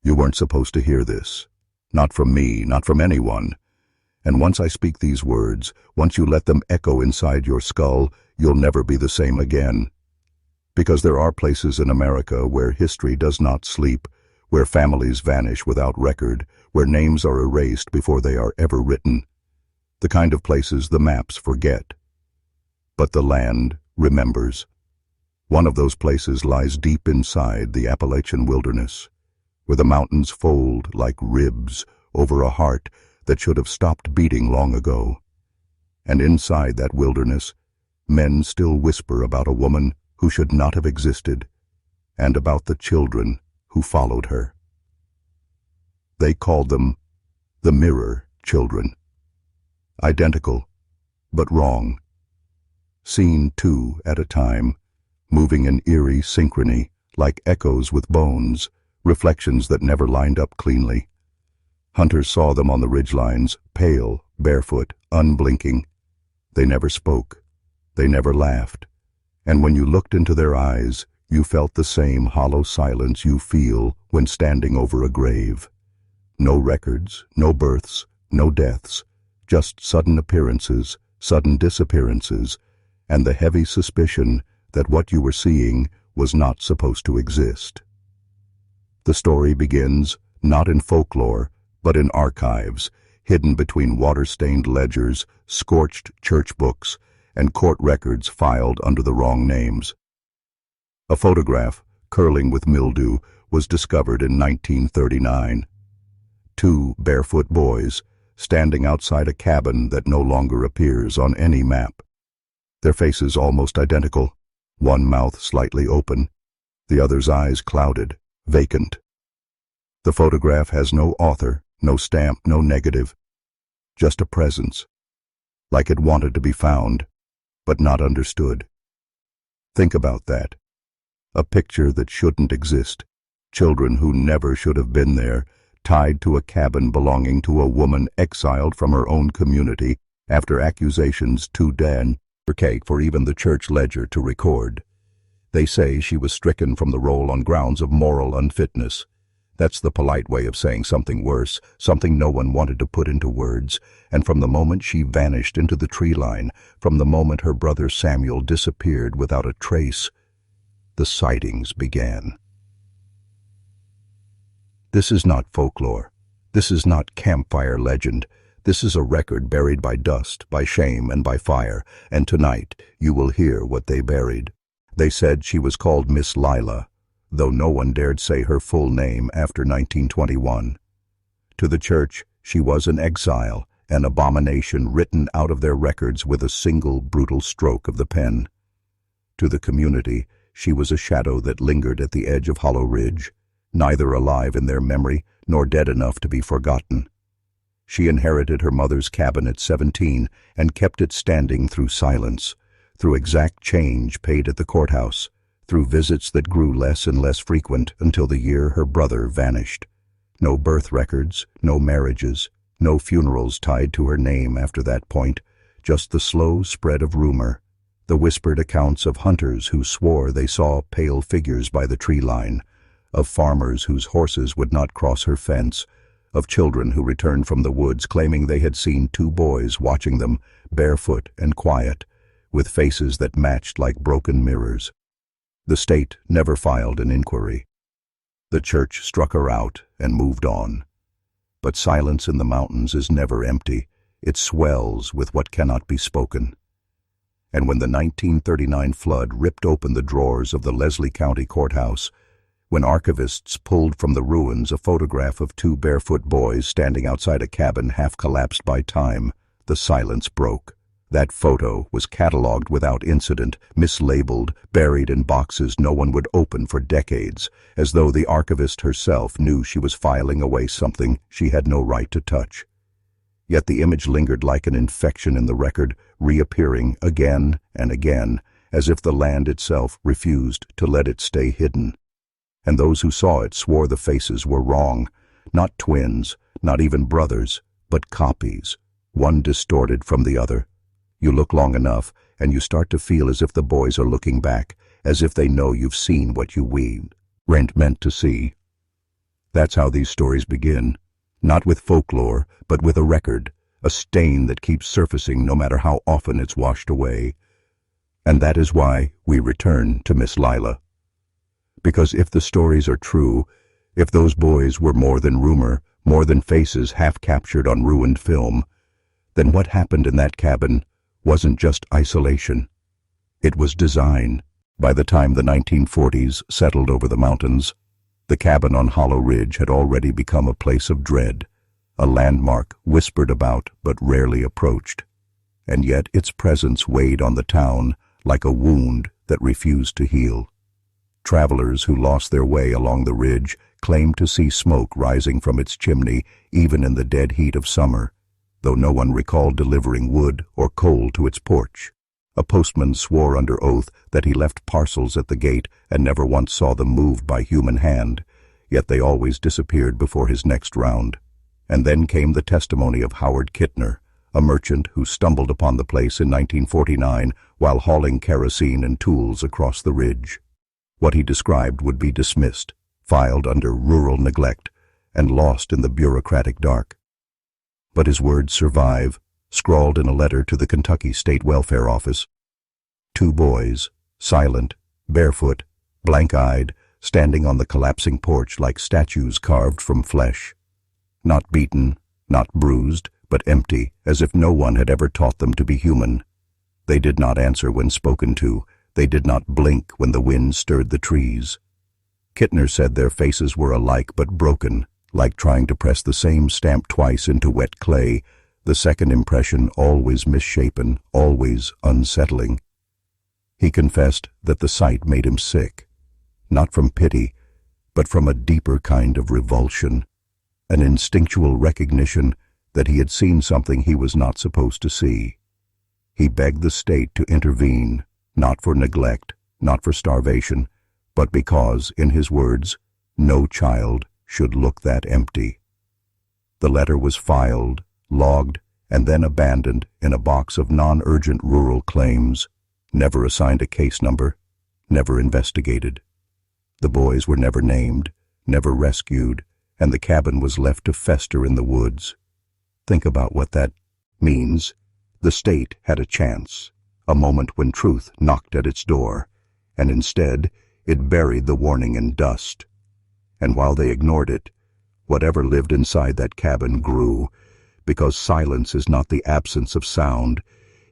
You weren't supposed to hear this. Not from me, not from anyone. And once I speak these words, once you let them echo inside your skull, you'll never be the same again. Because there are places in America where history does not sleep, where families vanish without record, where names are erased before they are ever written. The kind of places the maps forget. But the land remembers. One of those places lies deep inside the Appalachian wilderness, where the mountains fold like ribs over a heart that should have stopped beating long ago. And inside that wilderness, men still whisper about a woman who should not have existed, and about the children who followed her. They called them the mirror children. Identical, but wrong. Seen two at a time, moving in eerie synchrony, like echoes with bones, reflections that never lined up cleanly. Hunters saw them on the ridgelines, pale, barefoot, unblinking. They never spoke. They never laughed. And when you looked into their eyes, you felt the same hollow silence you feel when standing over a grave. No records, no births, no deaths, just sudden appearances, sudden disappearances, and the heavy suspicion that what you were seeing was not supposed to exist. The story begins not in folklore, but in archives, hidden between water-stained ledgers, scorched church books, and court records filed under the wrong names. A photograph, curling with mildew, was discovered in 1939. Two barefoot boys, standing outside a cabin that no longer appears on any map. Their faces almost identical, one mouth slightly open, the other's eyes clouded, vacant. The photograph has no author, no stamp, no negative, just a presence, like it wanted to be found, but not understood. Think about that. A picture that shouldn't exist, children who never should have been there, tied to a cabin belonging to a woman exiled from her own community after accusations too damn cake for even the church ledger to record. They say she was stricken from the roll on grounds of moral unfitness. That's the polite way of saying something worse, something no one wanted to put into words, and from the moment she vanished into the tree line, from the moment her brother Samuel disappeared without a trace, the sightings began. This is not folklore. This is not campfire legend. This is a record buried by dust, by shame, and by fire, and tonight you will hear what they buried. They said she was called Miss Lila, though no one dared say her full name after 1921. To the church, she was an exile, an abomination written out of their records with a single brutal stroke of the pen. To the community, she was a shadow that lingered at the edge of Hollow Ridge, neither alive in their memory nor dead enough to be forgotten. She inherited her mother's cabin at 17 and kept it standing through silence, through exact change paid at the courthouse, through visits that grew less and less frequent until the year her brother vanished. No birth records, no marriages, no funerals tied to her name after that point, just the slow spread of rumor, the whispered accounts of hunters who swore they saw pale figures by the tree line, of farmers whose horses would not cross her fence, of children who returned from the woods claiming they had seen two boys watching them, barefoot and quiet, with faces that matched like broken mirrors. The state never filed an inquiry. The church struck her out and moved on. But silence in the mountains is never empty. It swells with what cannot be spoken. And when the 1939 flood ripped open the drawers of the Leslie County Courthouse, when archivists pulled from the ruins a photograph of two barefoot boys standing outside a cabin half collapsed by time, the silence broke. That photo was catalogued without incident, mislabeled, buried in boxes no one would open for decades, as though the archivist herself knew she was filing away something she had no right to touch. Yet the image lingered like an infection in the record, reappearing again and again, as if the land itself refused to let it stay hidden. And those who saw it swore the faces were wrong, not twins, not even brothers, but copies, one distorted from the other. You look long enough, and you start to feel as if the boys are looking back, as if they know you've seen what you weren't meant to see. That's how these stories begin, not with folklore, but with a record, a stain that keeps surfacing no matter how often it's washed away. And that is why we return to Miss Lila. Because if the stories are true, if those boys were more than rumor, more than faces half captured on ruined film, then what happened in that cabin wasn't just isolation. It was design. By the time the 1940s settled over the mountains, the cabin on Hollow Ridge had already become a place of dread, a landmark whispered about but rarely approached. And yet its presence weighed on the town like a wound that refused to heal. Travelers who lost their way along the ridge claimed to see smoke rising from its chimney even in the dead heat of summer, though no one recalled delivering wood or coal to its porch. A postman swore under oath that he left parcels at the gate and never once saw them moved by human hand, yet they always disappeared before his next round. And then came the testimony of Howard Kittner, a merchant who stumbled upon the place in 1949 while hauling kerosene and tools across the ridge. What he described would be dismissed, filed under rural neglect, and lost in the bureaucratic dark. But his words survive, scrawled in a letter to the Kentucky State Welfare Office. 2 boys, silent, barefoot, blank-eyed, standing on the collapsing porch like statues carved from flesh. Not beaten, not bruised, but empty, as if no one had ever taught them to be human. They did not answer when spoken to. They did not blink when the wind stirred the trees. Kittner said their faces were alike but broken, like trying to press the same stamp twice into wet clay, the second impression always misshapen, always unsettling. He confessed that the sight made him sick, not from pity, but from a deeper kind of revulsion, an instinctual recognition that he had seen something he was not supposed to see. He begged the state to intervene, not for neglect, not for starvation, but because, in his words, no child should look that empty. The letter was filed, logged, and then abandoned in a box of non-urgent rural claims, never assigned a case number, never investigated. The boys were never named, never rescued, and the cabin was left to fester in the woods. Think about what that means. The state had a chance, a moment when truth knocked at its door, and instead it buried the warning in dust. And while they ignored it, whatever lived inside that cabin grew, because silence is not the absence of sound,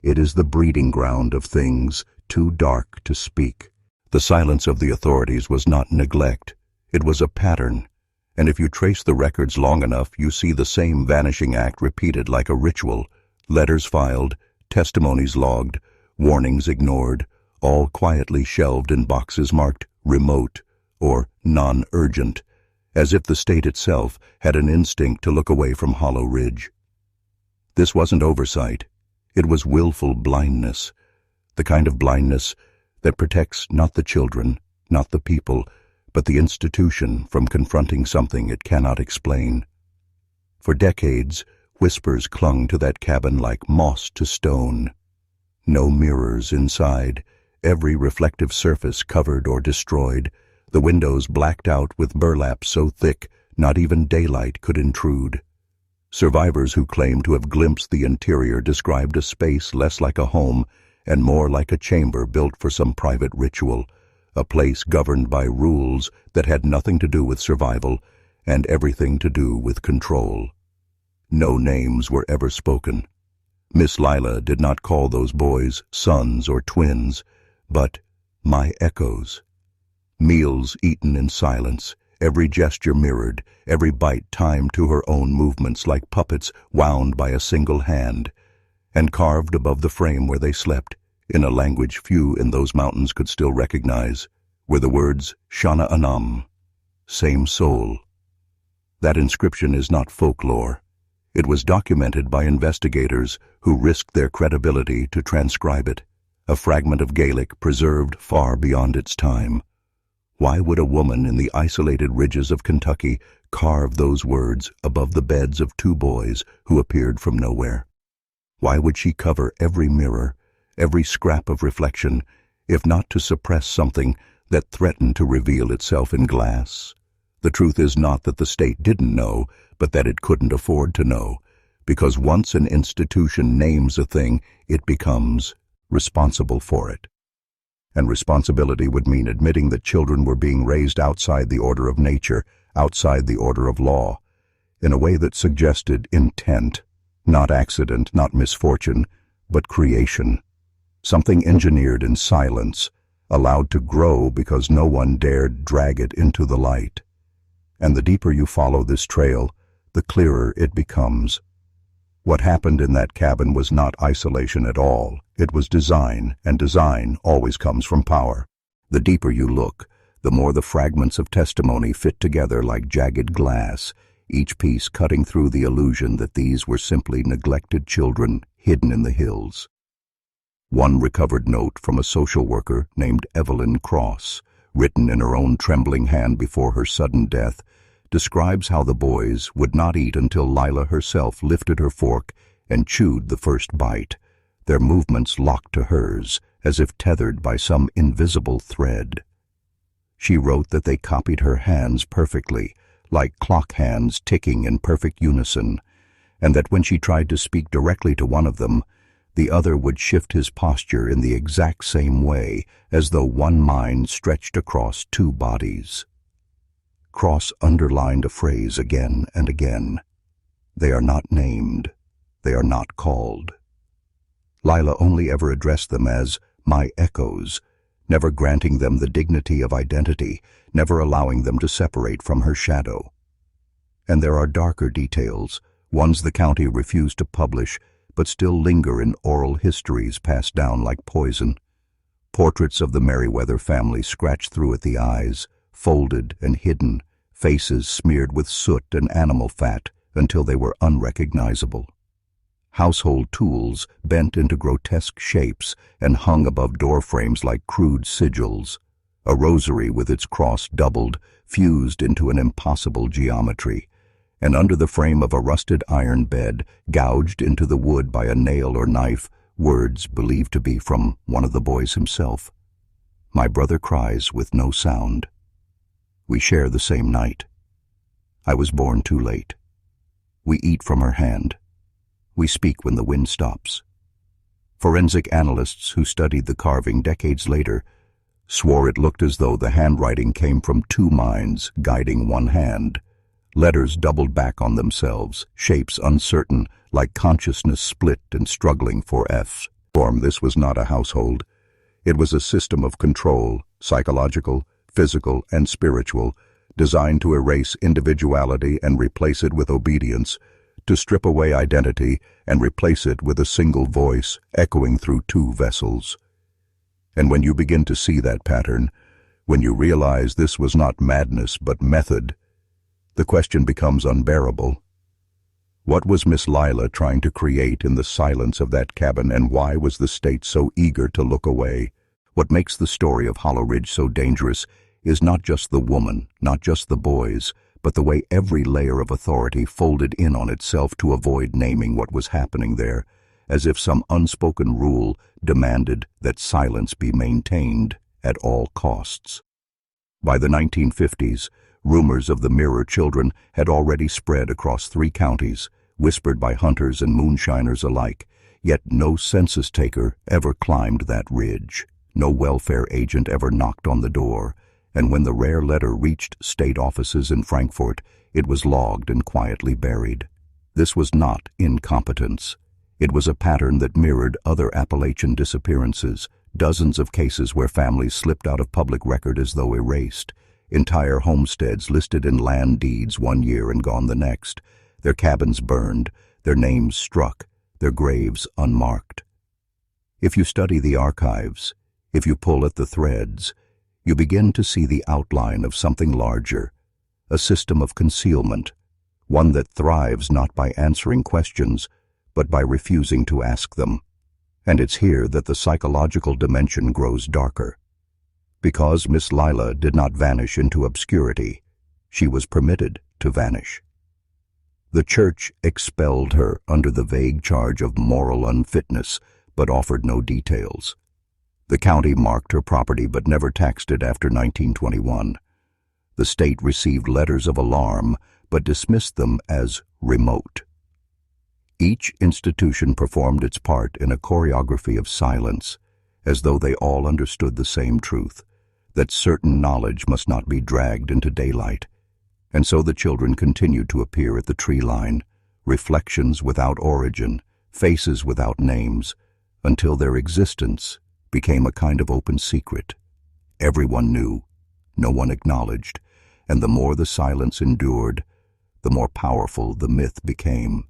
it is the breeding ground of things too dark to speak. The silence of the authorities was not neglect, it was a pattern, and if you trace the records long enough, you see the same vanishing act repeated like a ritual: letters filed, testimonies logged, warnings ignored, all quietly shelved in boxes marked remote or non-urgent, as if the state itself had an instinct to look away from Hollow Ridge. This wasn't oversight. It was willful blindness, the kind of blindness that protects not the children, not the people, but the institution from confronting something it cannot explain. For decades, whispers clung to that cabin like moss to stone. No mirrors inside, every reflective surface covered or destroyed, the windows blacked out with burlap so thick not even daylight could intrude. Survivors who claimed to have glimpsed the interior described a space less like a home and more like a chamber built for some private ritual, a place governed by rules that had nothing to do with survival and everything to do with control. No names were ever spoken. Miss Lila did not call those boys sons or twins, but my echoes. Meals eaten in silence, every gesture mirrored, every bite timed to her own movements like puppets wound by a single hand, and carved above the frame where they slept, in a language few in those mountains could still recognize, were the words Shana Anam, same soul. That inscription is not folklore. It was documented by investigators who risked their credibility to transcribe it, a fragment of Gaelic preserved far beyond its time. Why would a woman in the isolated ridges of Kentucky carve those words above the beds of 2 boys who appeared from nowhere? Why would she cover every mirror, every scrap of reflection, if not to suppress something that threatened to reveal itself in glass? The truth is not that the state didn't know, but that it couldn't afford to know, because once an institution names a thing, it becomes responsible for it. And responsibility would mean admitting that children were being raised outside the order of nature, outside the order of law, in a way that suggested intent, not accident, not misfortune, but creation, something engineered in silence, allowed to grow because no one dared drag it into the light. And the deeper you follow this trail, the clearer it becomes. What happened in that cabin was not isolation at all. It was design, and design always comes from power. The deeper you look, the more the fragments of testimony fit together like jagged glass, each piece cutting through the illusion that these were simply neglected children hidden in the hills. One recovered note from a social worker named Evelyn Cross, written in her own trembling hand before her sudden death, describes how the boys would not eat until Lila herself lifted her fork and chewed the first bite, their movements locked to hers, as if tethered by some invisible thread. She wrote that they copied her hands perfectly, like clock hands ticking in perfect unison, and that when she tried to speak directly to one of them, the other would shift his posture in the exact same way, as though one mind stretched across two bodies. Cross underlined a phrase again and again. They are not named. They are not called. Lila only ever addressed them as my echoes, never granting them the dignity of identity, never allowing them to separate from her shadow. And there are darker details, ones the county refused to publish, but still linger in oral histories passed down like poison. Portraits of the Merriweather family scratched through at the eyes, folded and hidden, faces smeared with soot and animal fat until they were unrecognizable. Household tools bent into grotesque shapes and hung above door frames like crude sigils. A rosary with its cross doubled, fused into an impossible geometry, and under the frame of a rusted iron bed, gouged into the wood by a nail or knife, words believed to be from one of the boys himself. My brother cries with no sound. We share the same night. I was born too late. We eat from her hand. We speak when the wind stops. Forensic analysts who studied the carving decades later swore it looked as though the handwriting came from two minds guiding one hand. Letters doubled back on themselves, shapes uncertain, like consciousness split and struggling for F's. This was not a household. It was a system of control, psychological, physical, and spiritual, designed to erase individuality and replace it with obedience, to strip away identity and replace it with a single voice echoing through two vessels. And when you begin to see that pattern, when you realize this was not madness but method, the question becomes unbearable. What was Miss Lila trying to create in the silence of that cabin, and why was the state so eager to look away? What makes the story of Hollow Ridge so dangerous is not just the woman, not just the boys, but the way every layer of authority folded in on itself to avoid naming what was happening there, as if some unspoken rule demanded that silence be maintained at all costs. By the 1950s, rumors of the Mirror children had already spread across 3 counties, whispered by hunters and moonshiners alike, yet no census taker ever climbed that ridge. No welfare agent ever knocked on the door, and when the rare letter reached state offices in Frankfort, it was logged and quietly buried. This was not incompetence. It was a pattern that mirrored other Appalachian disappearances, dozens of cases where families slipped out of public record as though erased, entire homesteads listed in land deeds one year and gone the next, their cabins burned, their names struck, their graves unmarked. If you study the archives, if you pull at the threads, you begin to see the outline of something larger, a system of concealment, one that thrives not by answering questions, but by refusing to ask them. And it's here that the psychological dimension grows darker. Because Miss Lila did not vanish into obscurity, she was permitted to vanish. The church expelled her under the vague charge of moral unfitness, but offered no details. The county marked her property but never taxed it after 1921. The The state received letters of alarm, but dismissed them as remote. Each institution performed its part in a choreography of silence, as though they all understood the same truth, that certain knowledge must not be dragged into daylight. And so the children continued to appear at the tree line, reflections without origin, faces without names, until their existence became a kind of open secret. Everyone knew, no one acknowledged, and the more the silence endured, the more powerful the myth became.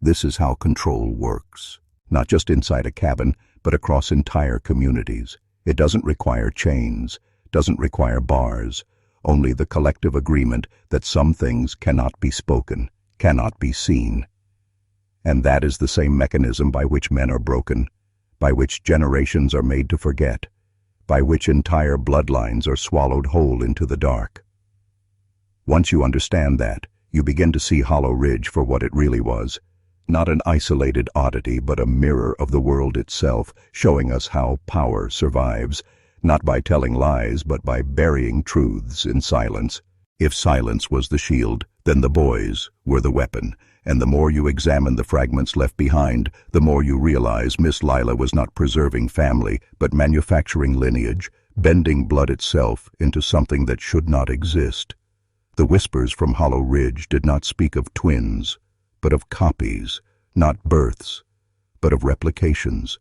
This is how control works, not just inside a cabin, but across entire communities. It doesn't require chains, doesn't require bars, only the collective agreement that some things cannot be spoken, cannot be seen. And that is the same mechanism by which men are broken, by which generations are made to forget, by which entire bloodlines are swallowed whole into the dark. Once you understand that, you begin to see Hollow Ridge for what it really was, not an isolated oddity, but a mirror of the world itself, showing us how power survives, not by telling lies, but by burying truths in silence. If silence was the shield, then the boys were the weapon, and the more you examine the fragments left behind, the more you realize Miss Lila was not preserving family, but manufacturing lineage, bending blood itself into something that should not exist. The whispers from Hollow Ridge did not speak of twins, but of copies, not births, but of replications,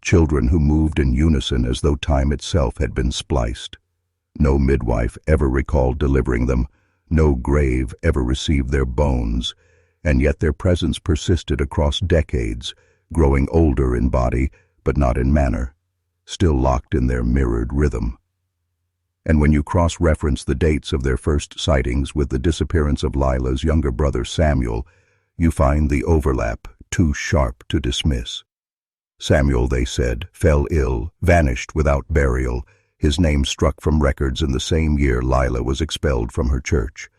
children who moved in unison as though time itself had been spliced. No midwife ever recalled delivering them, no grave ever received their bones, and yet their presence persisted across decades, growing older in body, but not in manner, still locked in their mirrored rhythm. And when you cross-reference the dates of their first sightings with the disappearance of Lila's younger brother Samuel, you find the overlap too sharp to dismiss. Samuel, they said, fell ill, vanished without burial, his name struck from records in the same year Lila was expelled from her church.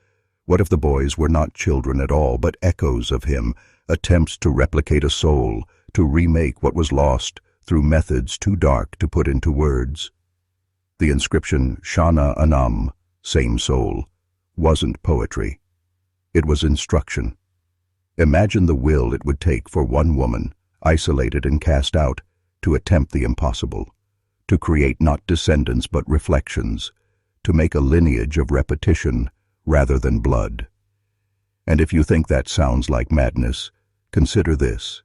What if the boys were not children at all, but echoes of him, attempts to replicate a soul, to remake what was lost through methods too dark to put into words? The inscription, Shana Anam, same soul, wasn't poetry. It was instruction. Imagine the will it would take for one woman, isolated and cast out, to attempt the impossible, to create not descendants but reflections, to make a lineage of repetition rather than blood. And if you think that sounds like madness, consider this.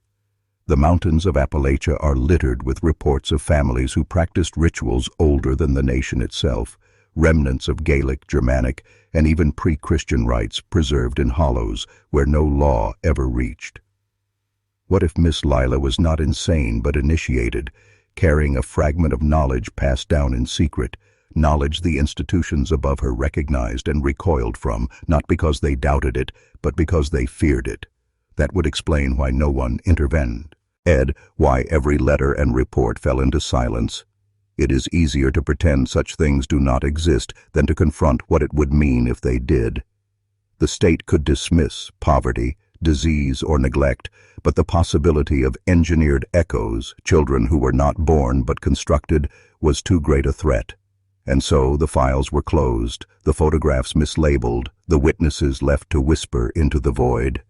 The mountains of Appalachia are littered with reports of families who practiced rituals older than the nation itself, remnants of Gaelic, Germanic, and even pre-Christian rites preserved in hollows where no law ever reached. What if Miss Lila was not insane but initiated, carrying a fragment of knowledge passed down in secret, knowledge the institutions above her recognized and recoiled from, not because they doubted it, but because they feared it? That would explain why no one intervened. Why every letter and report fell into silence. It is easier to pretend such things do not exist than to confront what it would mean if they did. The state could dismiss poverty, disease, or neglect, but the possibility of engineered echoes, children who were not born but constructed, was too great a threat. And so the files were closed, the photographs mislabeled, the witnesses left to whisper into the void.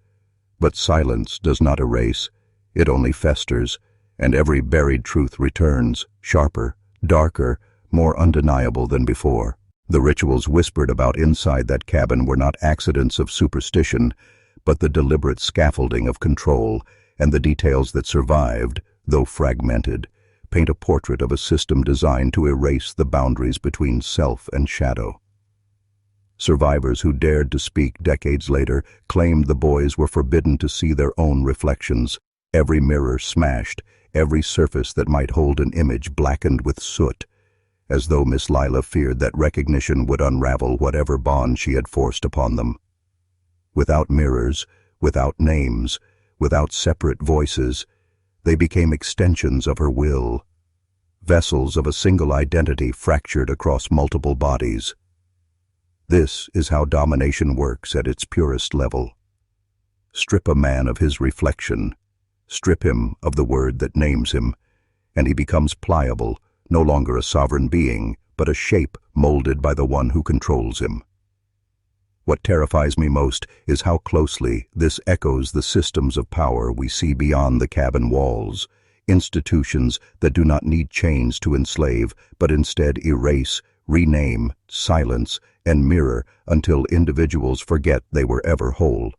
But silence does not erase, it only festers, and every buried truth returns, sharper, darker, more undeniable than before. The rituals whispered about inside that cabin were not accidents of superstition, but the deliberate scaffolding of control, and the details that survived, though fragmented, paint a portrait of a system designed to erase the boundaries between self and shadow. Survivors who dared to speak decades later claimed the boys were forbidden to see their own reflections, every mirror smashed, every surface that might hold an image blackened with soot, as though Miss Lila feared that recognition would unravel whatever bond she had forced upon them. Without mirrors, without names, without separate voices, they became extensions of her will, vessels of a single identity fractured across multiple bodies. This is how domination works at its purest level. Strip a man of his reflection, strip him of the word that names him, and he becomes pliable, no longer a sovereign being, but a shape molded by the one who controls him. What terrifies me most is how closely this echoes the systems of power we see beyond the cabin walls, institutions that do not need chains to enslave, but instead erase, rename, silence, and mirror until individuals forget they were ever whole.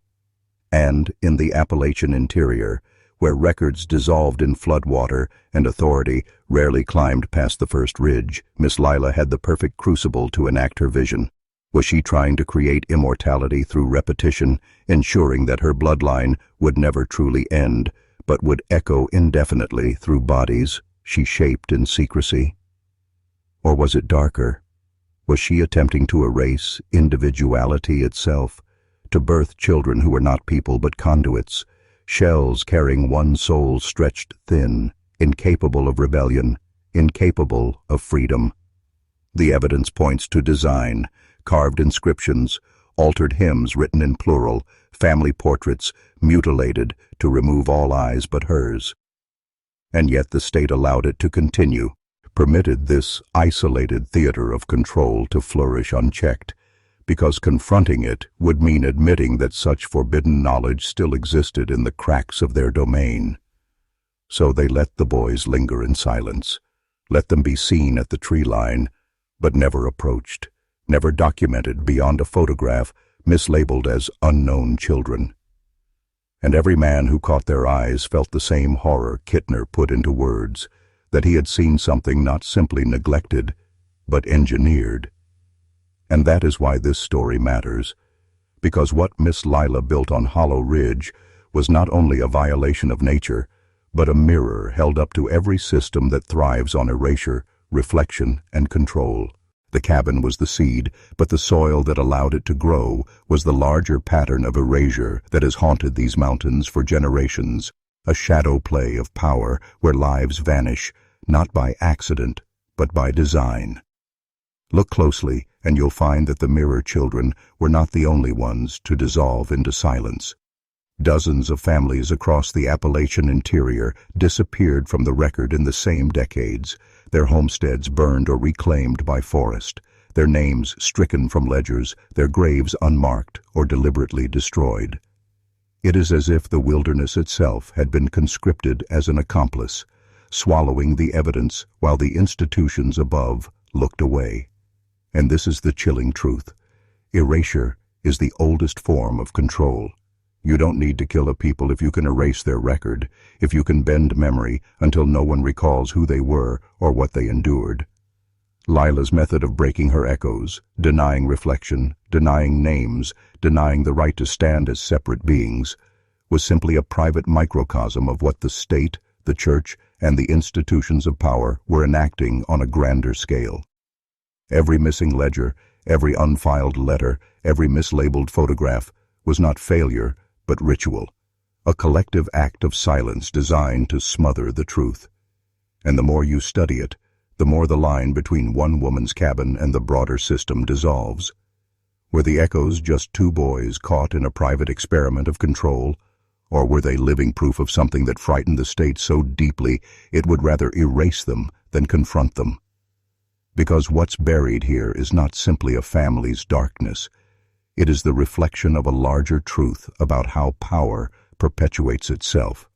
And in the Appalachian interior, where records dissolved in floodwater and authority rarely climbed past the first ridge, Miss Lila had the perfect crucible to enact her vision. Was she trying to create immortality through repetition, ensuring that her bloodline would never truly end, but would echo indefinitely through bodies she shaped in secrecy? Or was it darker? Was she attempting to erase individuality itself, to birth children who were not people but conduits, shells carrying one soul stretched thin, incapable of rebellion, incapable of freedom? The evidence points to design, carved inscriptions, altered hymns written in plural, family portraits mutilated to remove all eyes but hers. And yet the state allowed it to continue, permitted this isolated theater of control to flourish unchecked, because confronting it would mean admitting that such forbidden knowledge still existed in the cracks of their domain. So they let the boys linger in silence, let them be seen at the tree line, but never approached, never documented beyond a photograph mislabeled as unknown children. And every man who caught their eyes felt the same horror Kittner put into words, that he had seen something not simply neglected, but engineered. And that is why this story matters, because what Miss Lila built on Hollow Ridge was not only a violation of nature, but a mirror held up to every system that thrives on erasure, reflection, and control. The cabin was the seed, but the soil that allowed it to grow was the larger pattern of erasure that has haunted these mountains for generations, a shadow play of power where lives vanish, not by accident, but by design. Look closely, and you'll find that the mirror children were not the only ones to dissolve into silence. Dozens of families across the Appalachian interior disappeared from the record in the same decades, their homesteads burned or reclaimed by forest, their names stricken from ledgers, their graves unmarked or deliberately destroyed. It is as if the wilderness itself had been conscripted as an accomplice, swallowing the evidence while the institutions above looked away. And this is the chilling truth. Erasure is the oldest form of control. You don't need to kill a people if you can erase their record, if you can bend memory until no one recalls who they were or what they endured. Lila's method of breaking her echoes, denying reflection, denying names, denying the right to stand as separate beings, was simply a private microcosm of what the state, the church, and the institutions of power were enacting on a grander scale. Every missing ledger, every unfiled letter, every mislabeled photograph was not failure, but ritual, a collective act of silence designed to smother the truth. And the more you study it, the more the line between one woman's cabin and the broader system dissolves. Were the echoes just two boys caught in a private experiment of control, or were they living proof of something that frightened the state so deeply it would rather erase them than confront them? Because what's buried here is not simply a family's darkness. It is the reflection of a larger truth about how power perpetuates itself.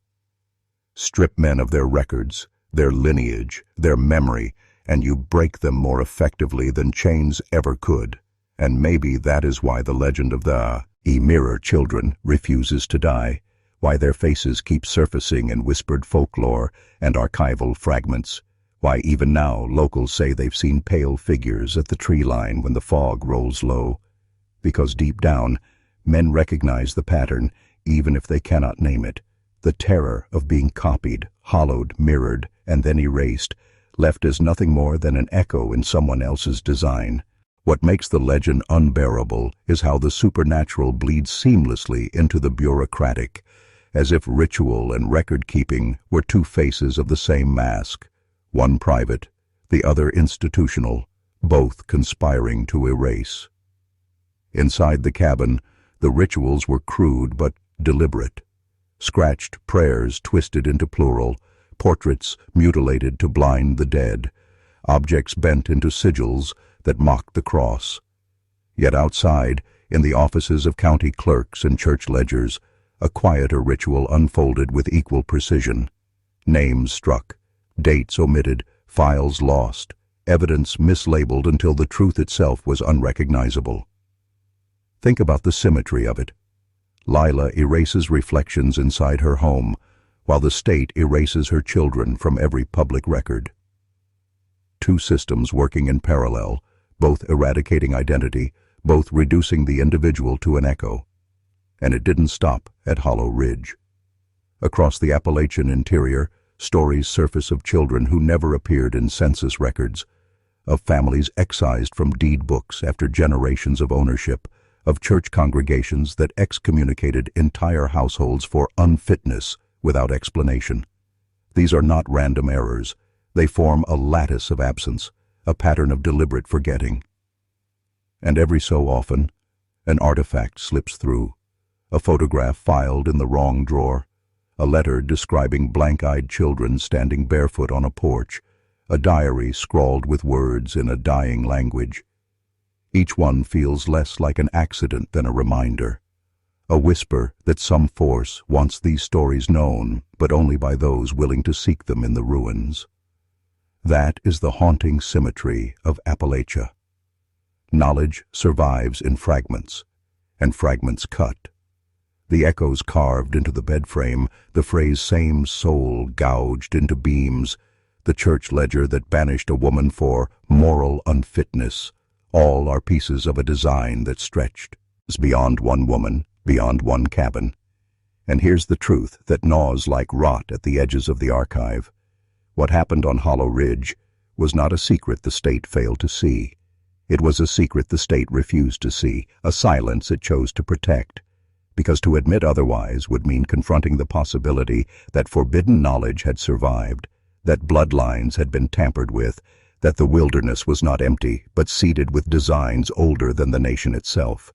Strip men of their records, their lineage, their memory, and you break them more effectively than chains ever could. And maybe that is why the legend of the mirror children refuses to die, why their faces keep surfacing in whispered folklore and archival fragments, why even now locals say they've seen pale figures at the tree line when the fog rolls low. Because deep down, men recognize the pattern, even if they cannot name it. The terror of being copied, hollowed, mirrored, and then erased, left as nothing more than an echo in someone else's design. What makes the legend unbearable is how the supernatural bleeds seamlessly into the bureaucratic, as if ritual and record-keeping were two faces of the same mask, one private, the other institutional, both conspiring to erase. Inside the cabin, the rituals were crude but deliberate. Scratched prayers twisted into plural, portraits mutilated to blind the dead, objects bent into sigils that mocked the cross. Yet outside, In the offices of county clerks and church ledgers, a quieter ritual unfolded with equal precision. Names struck, dates omitted, files lost, evidence mislabeled until the truth itself was unrecognizable. Think about the symmetry of it. Lila erases reflections inside her home, while the state erases her children from every public record. Two systems working in parallel, both eradicating identity, both reducing the individual to an echo. And it didn't stop at Hollow Ridge. Across the Appalachian interior, stories surface of children who never appeared in census records, of families excised from deed books after generations of ownership, of church congregations that excommunicated entire households for unfitness without explanation. These are not random errors. They form a lattice of absence, a pattern of deliberate forgetting. And every so often, an artifact slips through, a photograph filed in the wrong drawer, a letter describing blank-eyed children standing barefoot on a porch, a diary scrawled with words in a dying language. Each one feels less like an accident than a reminder, a whisper that some force wants these stories known, but only by those willing to seek them in the ruins. That is the haunting symmetry of Appalachia. Knowledge survives in fragments, and fragments cut. The echoes carved into the bedframe, the phrase "same soul" gouged into beams, the church ledger that banished a woman for moral unfitness, all are pieces of a design that stretched beyond one woman, beyond one cabin. And here's the truth that gnaws like rot at the edges of the archive. What happened on Hollow Ridge was not a secret the state failed to see. It was a secret the state refused to see, a silence it chose to protect. Because to admit otherwise would mean confronting the possibility that forbidden knowledge had survived, that bloodlines had been tampered with, that the wilderness was not empty but seeded with designs older than the nation itself.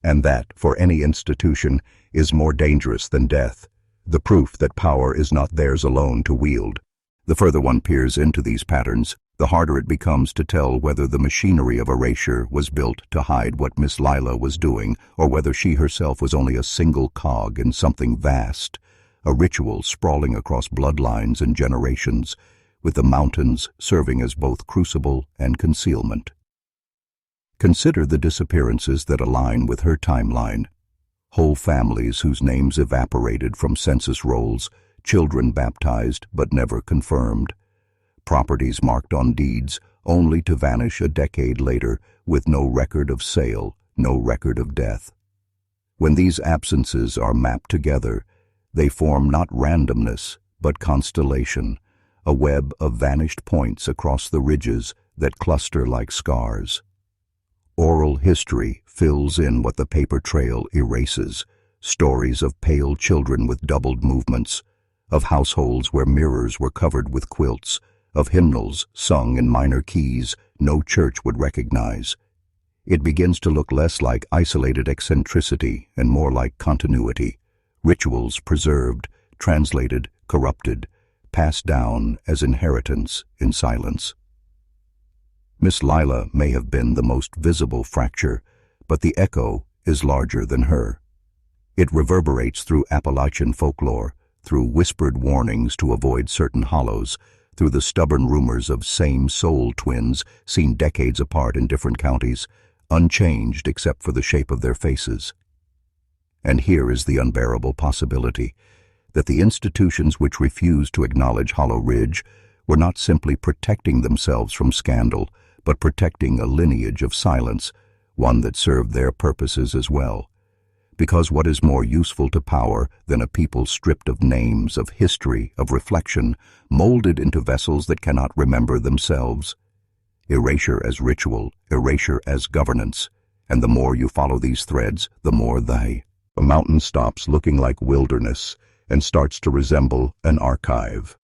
And that, for any institution, is more dangerous than death, the proof that power is not theirs alone to wield. The further one peers into these patterns, the harder it becomes to tell whether the machinery of erasure was built to hide what Miss Lila was doing, or whether she herself was only a single cog in something vast, a ritual sprawling across bloodlines and generations, with the mountains serving as both crucible and concealment. Consider the disappearances that align with her timeline. Whole families whose names evaporated from census rolls, children baptized but never confirmed, properties marked on deeds only to vanish a decade later with no record of sale, no record of death. When these absences are mapped together, they form not randomness but constellation, a web of vanished points across the ridges that cluster like scars. Oral history fills in what the paper trail erases, stories of pale children with doubled movements, of households where mirrors were covered with quilts, of hymnals sung in minor keys no church would recognize. It begins to look less like isolated eccentricity and more like continuity, rituals preserved, translated, corrupted, passed down as inheritance in silence. Miss Lila may have been the most visible fracture, but the echo is larger than her. It reverberates through Appalachian folklore, through whispered warnings to avoid certain hollows, through the stubborn rumors of same-soul twins seen decades apart in different counties, unchanged except for the shape of their faces. And here is the unbearable possibility that the institutions which refused to acknowledge Hollow Ridge were not simply protecting themselves from scandal, but protecting a lineage of silence, one that served their purposes as well. Because what is more useful to power than a people stripped of names, of history, of reflection, molded into vessels that cannot remember themselves? Erasure as ritual, erasure as governance, and the more you follow these threads, the more the mountain stops looking like wilderness and starts to resemble an archive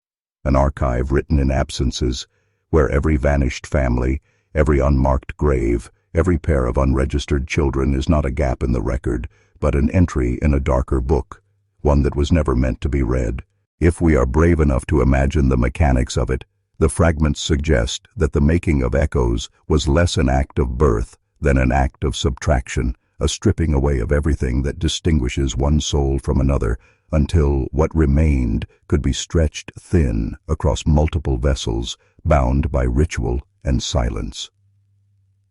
written in absences, where every vanished family, every unmarked grave, every pair of unregistered children is not a gap in the record, but an entry in a darker book, one that was never meant to be read. If we are brave enough to imagine the mechanics of it, the fragments suggest that the making of echoes was less an act of birth than an act of subtraction, a stripping away of everything that distinguishes one soul from another, until what remained could be stretched thin across multiple vessels, bound by ritual and silence.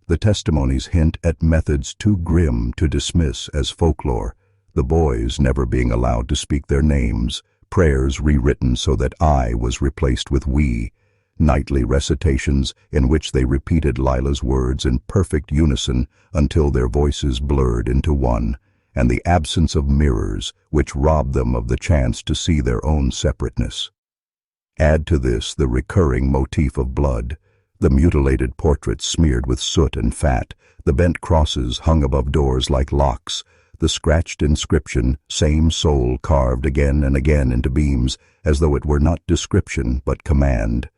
The testimonies hint at methods too grim to dismiss as folklore, the boys never being allowed to speak their names, prayers rewritten so that I was replaced with we, nightly recitations in which they repeated Lila's words in perfect unison until their voices blurred into one, and the absence of mirrors which robbed them of the chance to see their own separateness. Add to this the recurring motif of blood, the mutilated portraits smeared with soot and fat, the bent crosses hung above doors like locks, the scratched inscription, "Same soul," carved again and again into beams, as though it were not description but command.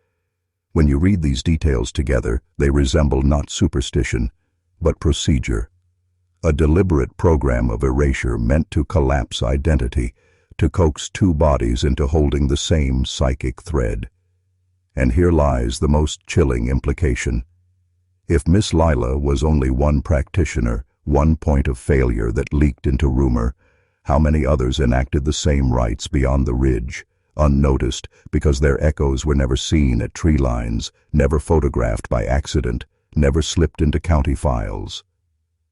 When you read these details together, they resemble not superstition, but procedure. A deliberate program of erasure meant to collapse identity, to coax two bodies into holding the same psychic thread. And here lies the most chilling implication. If Miss Lila was only one practitioner, one point of failure that leaked into rumor, how many others enacted the same rites beyond the ridge, unnoticed because their echoes were never seen at tree lines, never photographed by accident, never slipped into county files?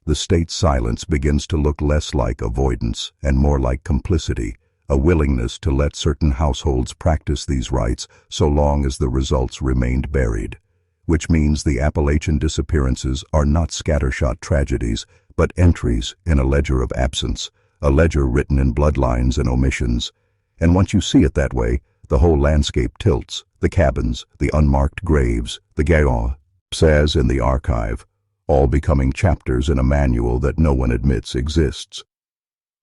The state's silence begins to look less like avoidance and more like complicity, a willingness to let certain households practice these rites so long as the results remained buried. Which means the Appalachian disappearances are not scattershot tragedies, but entries in a ledger of absence, a ledger written in bloodlines and omissions. And once you see it that way, the whole landscape tilts, the cabins, the unmarked graves, the gaillons, says in the archive, all becoming chapters in a manual that no one admits exists.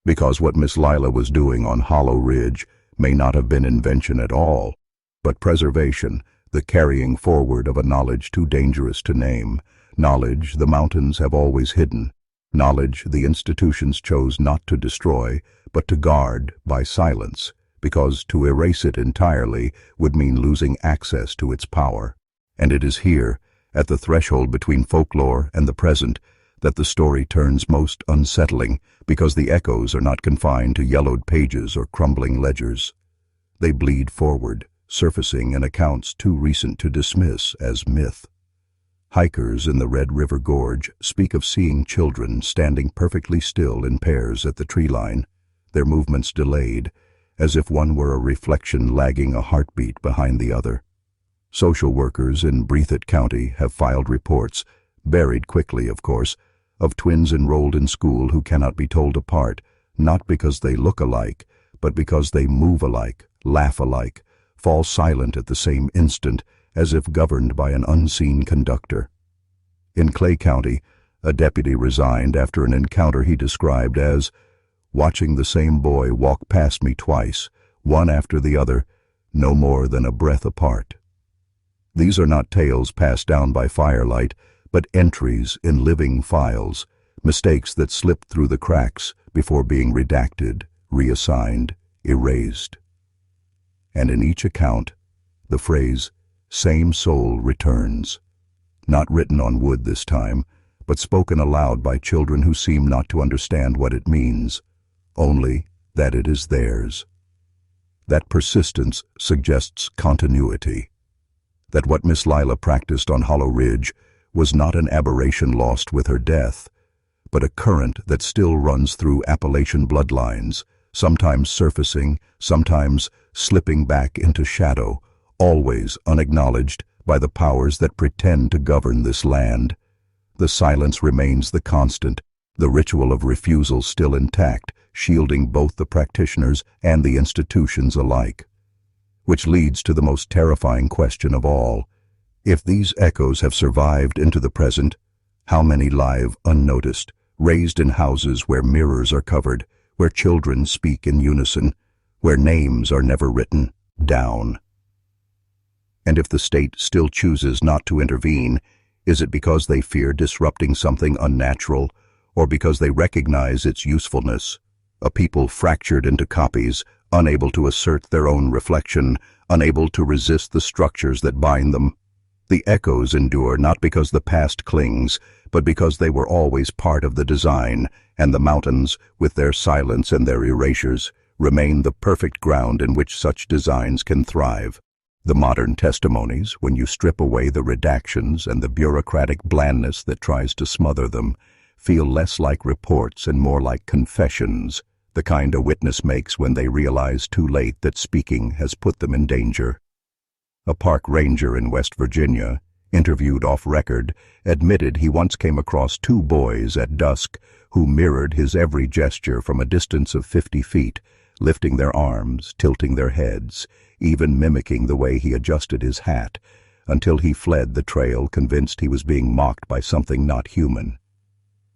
Because what Miss Lila was doing on Hollow Ridge may not have been invention at all, but preservation, the carrying forward of a knowledge too dangerous to name, knowledge the mountains have always hidden, knowledge the institutions chose not to destroy, but to guard by silence, because to erase it entirely would mean losing access to its power. And it is here, at the threshold between folklore and the present, that the story turns most unsettling, because the echoes are not confined to yellowed pages or crumbling ledgers. They bleed forward, surfacing in accounts too recent to dismiss as myth. Hikers in the Red River Gorge speak of seeing children standing perfectly still in pairs at the tree line, their movements delayed, as if one were a reflection lagging a heartbeat behind the other. Social workers in Breathitt County have filed reports, buried quickly, of course, of twins enrolled in school who cannot be told apart, not because they look alike, but because they move alike, laugh alike, fall silent at the same instant, as if governed by an unseen conductor. In Clay County, a deputy resigned after an encounter he described as watching the same boy walk past me twice, one after the other, no more than a breath apart. These are not tales passed down by firelight, but entries in living files, mistakes that slipped through the cracks before being redacted, reassigned, erased. And in each account, the phrase, "same soul returns," not written on wood this time, but spoken aloud by children who seem not to understand what it means, only that it is theirs. That persistence suggests continuity, that what Miss Lila practiced on Hollow Ridge was not an aberration lost with her death, but a current that still runs through Appalachian bloodlines, sometimes surfacing, sometimes slipping back into shadow, always unacknowledged by the powers that pretend to govern this land. The silence remains the constant, the ritual of refusal still intact, shielding both the practitioners and the institutions alike. Which leads to the most terrifying question of all. If these echoes have survived into the present, how many live unnoticed, raised in houses where mirrors are covered, where children speak in unison, where names are never written down? And if the state still chooses not to intervene, is it because they fear disrupting something unnatural, or because they recognize its usefulness? A people fractured into copies, unable to assert their own reflection, unable to resist the structures that bind them. The echoes endure not because the past clings, but because they were always part of the design, and the mountains, with their silence and their erasures, remain the perfect ground in which such designs can thrive. The modern testimonies, when you strip away the redactions and the bureaucratic blandness that tries to smother them, feel less like reports and more like confessions, the kind a witness makes when they realize too late that speaking has put them in danger. A park ranger in West Virginia, interviewed off record, admitted he once came across two boys at dusk who mirrored his every gesture from a distance of 50 feet, lifting their arms, tilting their heads, even mimicking the way he adjusted his hat, until he fled the trail convinced he was being mocked by something not human.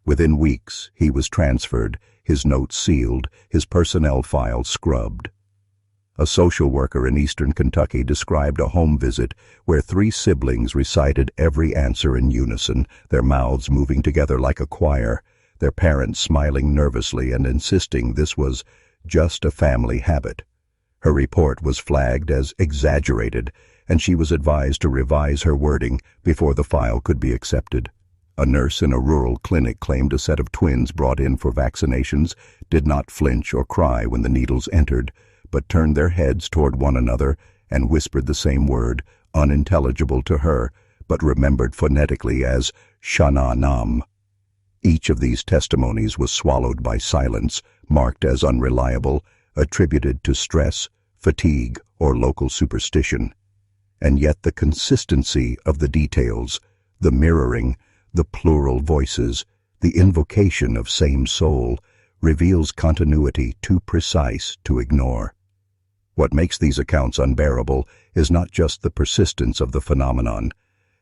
Within weeks, he was transferred, his notes sealed, his personnel file scrubbed. A social worker in eastern Kentucky described a home visit where 3 siblings recited every answer in unison, their mouths moving together like a choir, their parents smiling nervously and insisting this was just a family habit. Her report was flagged as exaggerated, and she was advised to revise her wording before the file could be accepted. A nurse in a rural clinic claimed a set of twins brought in for vaccinations did not flinch or cry when the needles entered, but turned their heads toward one another and whispered the same word, unintelligible to her, but remembered phonetically as Shana Nam. Each of these testimonies was swallowed by silence, marked as unreliable, attributed to stress, fatigue, or local superstition. And yet the consistency of the details, the mirroring, the plural voices, the invocation of same soul, reveals continuity too precise to ignore. What makes these accounts unbearable is not just the persistence of the phenomenon,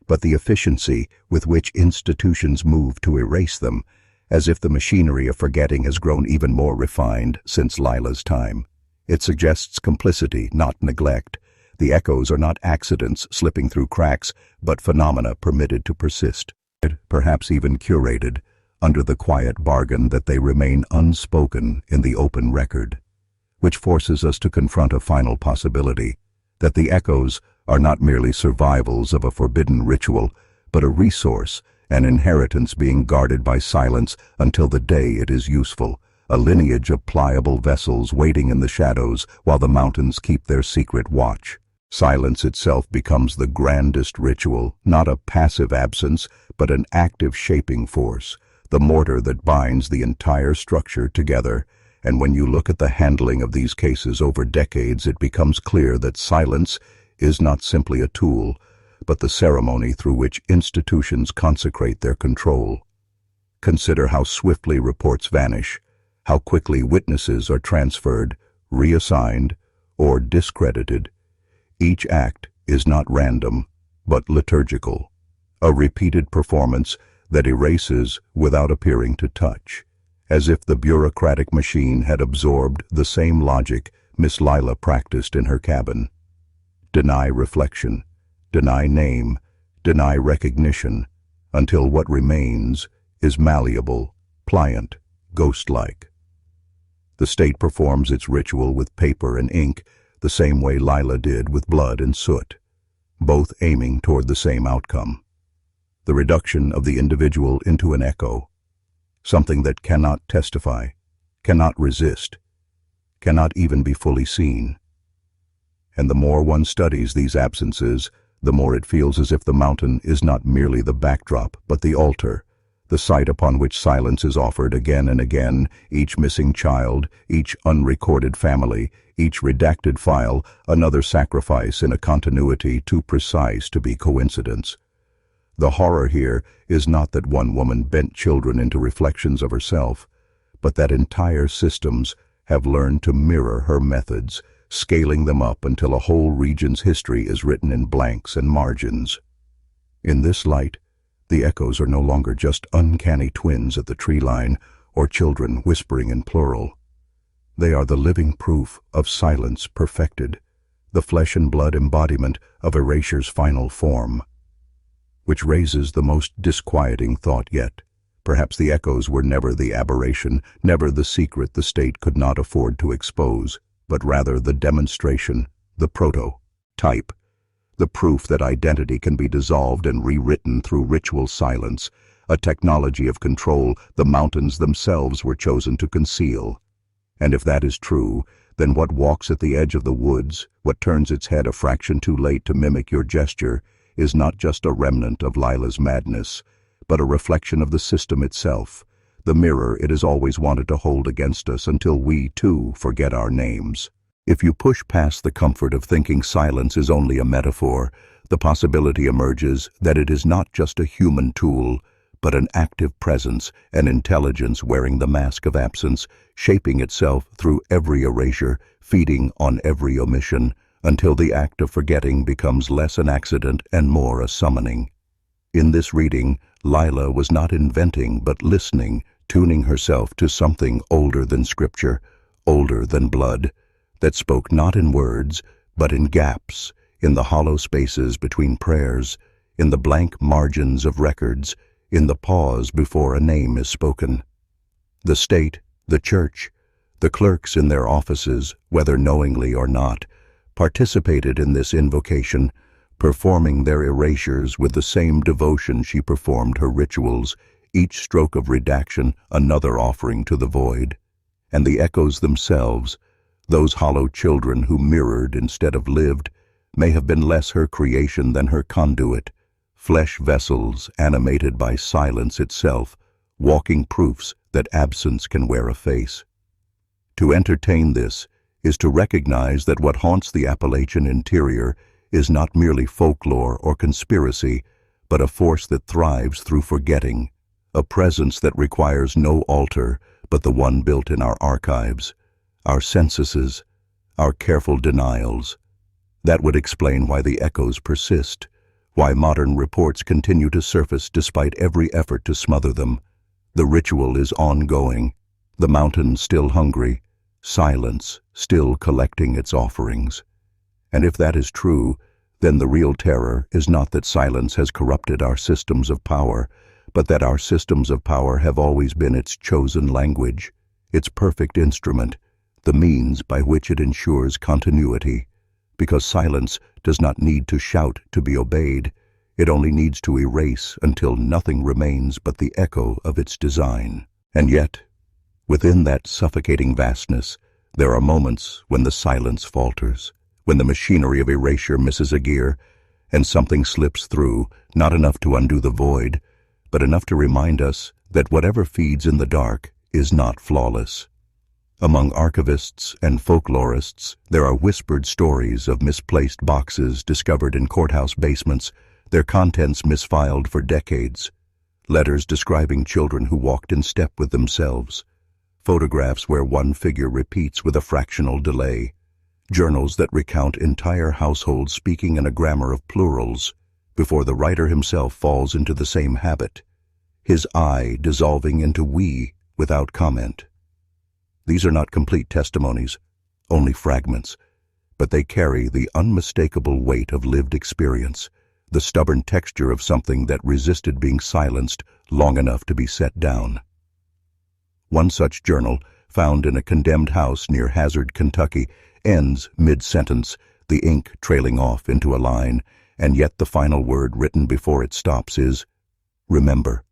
but the efficiency with which institutions move to erase them, as if the machinery of forgetting has grown even more refined since Lila's time. It suggests complicity, not neglect. The echoes are not accidents slipping through cracks, but phenomena permitted to persist, perhaps even curated, under the quiet bargain that they remain unspoken in the open record, which forces us to confront a final possibility, that the echoes are not merely survivals of a forbidden ritual, but a resource, an inheritance being guarded by silence until the day it is useful, a lineage of pliable vessels waiting in the shadows while the mountains keep their secret watch. Silence itself becomes the grandest ritual, not a passive absence, but an active shaping force, the mortar that binds the entire structure together. And when you look at the handling of these cases over decades, it becomes clear that silence is not simply a tool, but the ceremony through which institutions consecrate their control. Consider how swiftly reports vanish, how quickly witnesses are transferred, reassigned, or discredited. Each act is not random, but liturgical, a repeated performance that erases without appearing to touch, as if the bureaucratic machine had absorbed the same logic Miss Lila practiced in her cabin. Deny reflection, deny name, deny recognition, until what remains is malleable, pliant, ghost-like. The state performs its ritual with paper and ink, the same way Lila did with blood and soot, both aiming toward the same outcome: the reduction of the individual into an echo, something that cannot testify, cannot resist, cannot even be fully seen. And the more one studies these absences, the more it feels as if the mountain is not merely the backdrop, but the altar, the site upon which silence is offered again and again, each missing child, each unrecorded family, each redacted file, another sacrifice in a continuity too precise to be coincidence. The horror here is not that one woman bent children into reflections of herself, but that entire systems have learned to mirror her methods, scaling them up until a whole region's history is written in blanks and margins. In this light, the echoes are no longer just uncanny twins at the tree line or children whispering in plural. They are the living proof of silence perfected, the flesh and blood embodiment of erasure's final form. Which raises the most disquieting thought yet. Perhaps the echoes were never the aberration, never the secret the state could not afford to expose, but rather the demonstration, the prototype, the proof that identity can be dissolved and rewritten through ritual silence, a technology of control the mountains themselves were chosen to conceal. And if that is true, then what walks at the edge of the woods, what turns its head a fraction too late to mimic your gesture, is not just a remnant of Lila's madness, but a reflection of the system itself, the mirror it has always wanted to hold against us until we, too, forget our names. If you push past the comfort of thinking silence is only a metaphor, the possibility emerges that it is not just a human tool, but an active presence, an intelligence wearing the mask of absence, shaping itself through every erasure, feeding on every omission, until the act of forgetting becomes less an accident and more a summoning. In this reading, Lila was not inventing but listening, tuning herself to something older than scripture, older than blood, that spoke not in words, but in gaps, in the hollow spaces between prayers, in the blank margins of records, in the pause before a name is spoken. The state, the church, the clerks in their offices, whether knowingly or not, participated in this invocation, performing their erasures with the same devotion she performed her rituals, each stroke of redaction another offering to the void. And the echoes themselves, those hollow children who mirrored instead of lived, may have been less her creation than her conduit, flesh vessels animated by silence itself, walking proofs that absence can wear a face. To entertain this is to recognize that what haunts the Appalachian interior is not merely folklore or conspiracy, but a force that thrives through forgetting, a presence that requires no altar but the one built in our archives, our censuses, our careful denials. That would explain why the echoes persist, why modern reports continue to surface despite every effort to smother them. The ritual is ongoing, the mountain still hungry, silence still collecting its offerings. And if that is true, then the real terror is not that silence has corrupted our systems of power, but that our systems of power have always been its chosen language, its perfect instrument, the means by which it ensures continuity. Because silence does not need to shout to be obeyed, it only needs to erase until nothing remains but the echo of its design. And yet, within that suffocating vastness, there are moments when the silence falters, when the machinery of erasure misses a gear, and something slips through, not enough to undo the void, but enough to remind us that whatever feeds in the dark is not flawless. Among archivists and folklorists, there are whispered stories of misplaced boxes discovered in courthouse basements, their contents misfiled for decades, letters describing children who walked in step with themselves, photographs where one figure repeats with a fractional delay, journals that recount entire households speaking in a grammar of plurals before the writer himself falls into the same habit, his I dissolving into we without comment. These are not complete testimonies, only fragments, but they carry the unmistakable weight of lived experience, the stubborn texture of something that resisted being silenced long enough to be set down. One such journal, found in a condemned house near Hazard, Kentucky, ends mid-sentence, the ink trailing off into a line, and yet the final word written before it stops is, "Remember."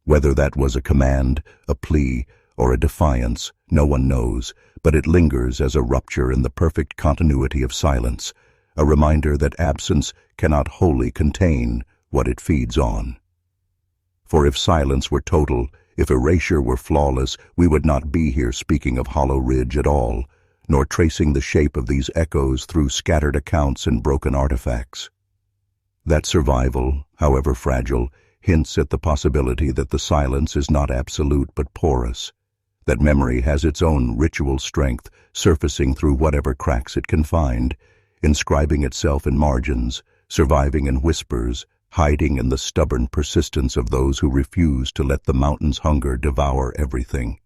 Whether that was a command, a plea, or a defiance, no one knows, but it lingers as a rupture in the perfect continuity of silence, a reminder that absence cannot wholly contain what it feeds on. For if silence were total, if erasure were flawless, we would not be here speaking of Hollow Ridge at all, nor tracing the shape of these echoes through scattered accounts and broken artifacts. That survival, however fragile, hints at the possibility that the silence is not absolute but porous, that memory has its own ritual strength surfacing through whatever cracks it can find, inscribing itself in margins, surviving in whispers, hiding in the stubborn persistence of those who refuse to let the mountain's hunger devour everything.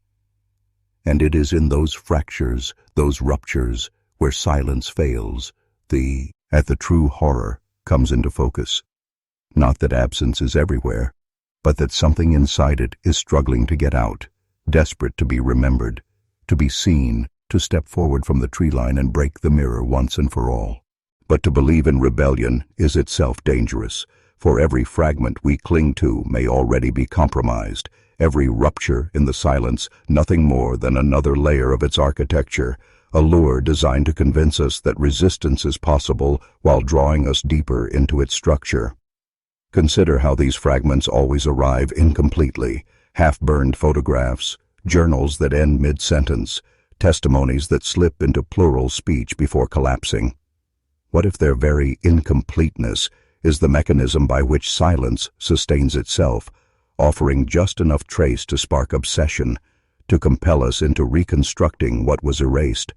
And it is in those fractures, those ruptures, where silence fails, the true horror comes into focus. Not that absence is everywhere, but that something inside it is struggling to get out, desperate to be remembered, to be seen, to step forward from the tree line and break the mirror once and for all. But to believe in rebellion is itself dangerous, for every fragment we cling to may already be compromised, every rupture in the silence nothing more than another layer of its architecture, a lure designed to convince us that resistance is possible while drawing us deeper into its structure. Consider how these fragments always arrive incompletely: half-burned photographs, journals that end mid-sentence, testimonies that slip into plural speech before collapsing. What if their very incompleteness is the mechanism by which silence sustains itself, offering just enough trace to spark obsession, to compel us into reconstructing what was erased,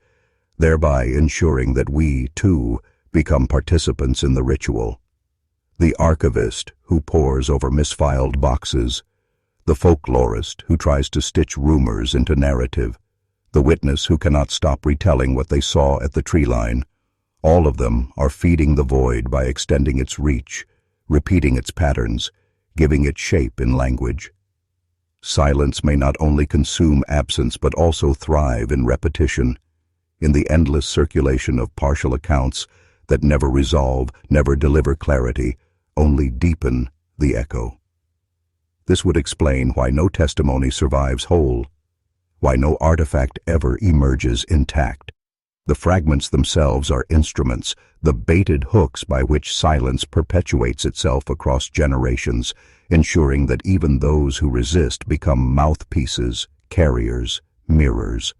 thereby ensuring that we, too, become participants in the ritual? The archivist who pores over misfiled boxes, the folklorist who tries to stitch rumors into narrative, the witness who cannot stop retelling what they saw at the tree line, all of them are feeding the void by extending its reach, repeating its patterns, giving it shape in language. Silence may not only consume absence but also thrive in repetition, in the endless circulation of partial accounts that never resolve, never deliver clarity, only deepen the echo. This would explain why no testimony survives whole, why no artifact ever emerges intact. The fragments themselves are instruments, the baited hooks by which silence perpetuates itself across generations, ensuring that even those who resist become mouthpieces, carriers, mirrors.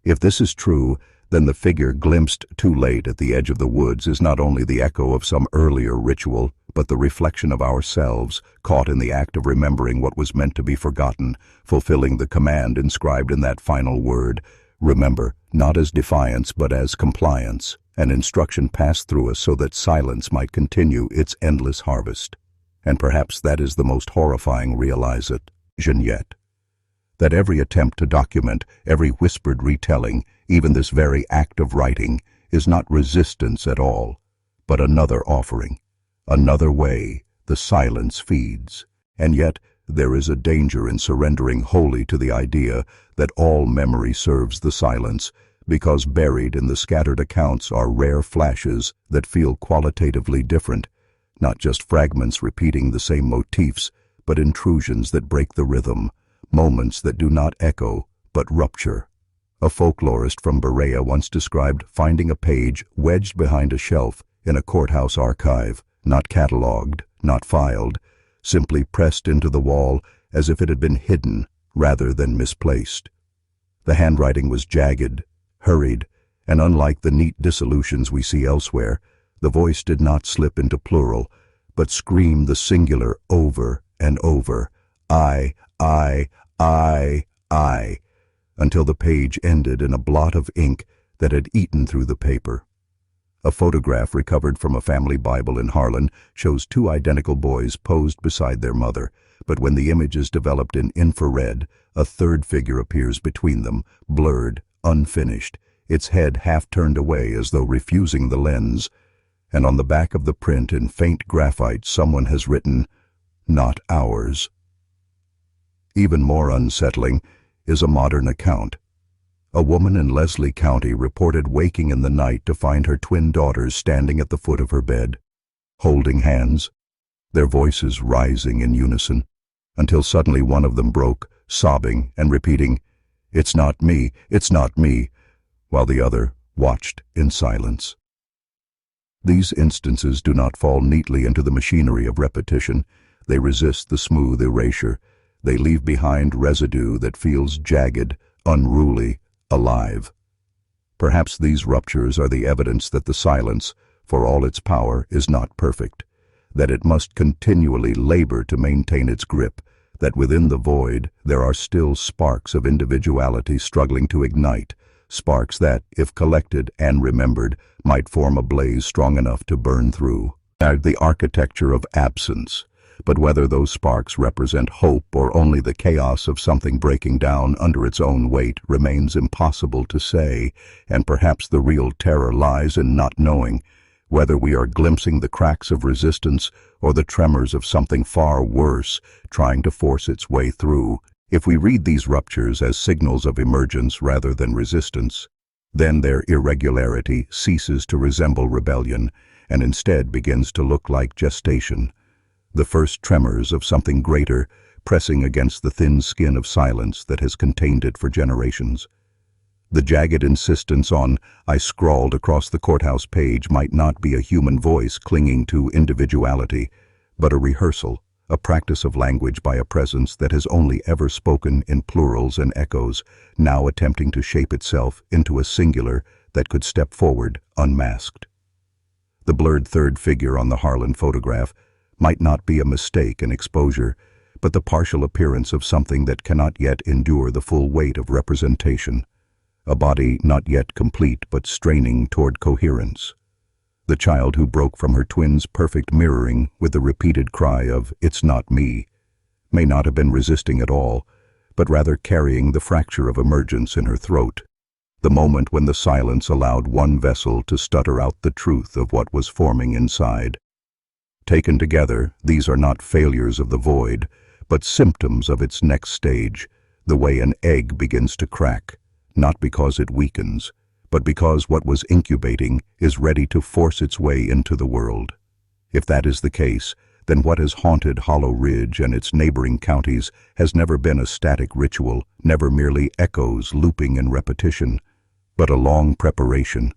If this is true, then the figure glimpsed too late at the edge of the woods is not only the echo of some earlier ritual, but the reflection of ourselves, caught in the act of remembering what was meant to be forgotten, fulfilling the command inscribed in that final word, remember, not as defiance but as compliance, an instruction passed through us so that silence might continue its endless harvest. And perhaps that is the most horrifying realization yet, that every attempt to document, every whispered retelling, even this very act of writing, is not resistance at all, but another offering, another way the silence feeds. And yet there is a danger in surrendering wholly to the idea that all memory serves the silence, because buried in the scattered accounts are rare flashes that feel qualitatively different, not just fragments repeating the same motifs, but intrusions that break the rhythm, moments that do not echo, but rupture. A folklorist from Berea once described finding a page wedged behind a shelf in a courthouse archive, not catalogued, not filed, simply pressed into the wall as if it had been hidden rather than misplaced. The handwriting was jagged, hurried, and unlike the neat dissolutions we see elsewhere, the voice did not slip into plural, but screamed the singular over and over, I, until the page ended in a blot of ink that had eaten through the paper. A photograph recovered from a family Bible in Harlan shows two identical boys posed beside their mother, but when the image is developed in infrared, a third figure appears between them, blurred, unfinished, its head half turned away as though refusing the lens, and on the back of the print in faint graphite someone has written, "Not ours." Even more unsettling is a modern account. A woman in Leslie County reported waking in the night to find her twin daughters standing at the foot of her bed, holding hands, their voices rising in unison, until suddenly one of them broke, sobbing and repeating, "It's not me, it's not me," while the other watched in silence. These instances do not fall neatly into the machinery of repetition. They resist the smooth erasure. They leave behind residue that feels jagged, unruly, alive. Perhaps these ruptures are the evidence that the silence, for all its power, is not perfect, that it must continually labor to maintain its grip, that within the void there are still sparks of individuality struggling to ignite, sparks that, if collected and remembered, might form a blaze strong enough to burn through. The architecture of absence, but whether those sparks represent hope or only the chaos of something breaking down under its own weight remains impossible to say, and perhaps the real terror lies in not knowing whether we are glimpsing the cracks of resistance or the tremors of something far worse trying to force its way through. If we read these ruptures as signals of emergence rather than resistance, then their irregularity ceases to resemble rebellion, and instead begins to look like gestation, the first tremors of something greater pressing against the thin skin of silence that has contained it for generations. The jagged insistence on "I scrawled across the courthouse page" might not be a human voice clinging to individuality, but a rehearsal, a practice of language by a presence that has only ever spoken in plurals and echoes, now attempting to shape itself into a singular that could step forward unmasked. The blurred third figure on the Harlan photograph might not be a mistake in exposure, but the partial appearance of something that cannot yet endure the full weight of representation, a body not yet complete but straining toward coherence. The child who broke from her twin's perfect mirroring with the repeated cry of "It's not me" may not have been resisting at all, but rather carrying the fracture of emergence in her throat, the moment when the silence allowed one vessel to stutter out the truth of what was forming inside. Taken together, these are not failures of the void, but symptoms of its next stage, the way an egg begins to crack, not because it weakens, but because what was incubating is ready to force its way into the world. If that is the case, then what has haunted Hollow Ridge and its neighboring counties has never been a static ritual, never merely echoes looping in repetition, but a long preparation,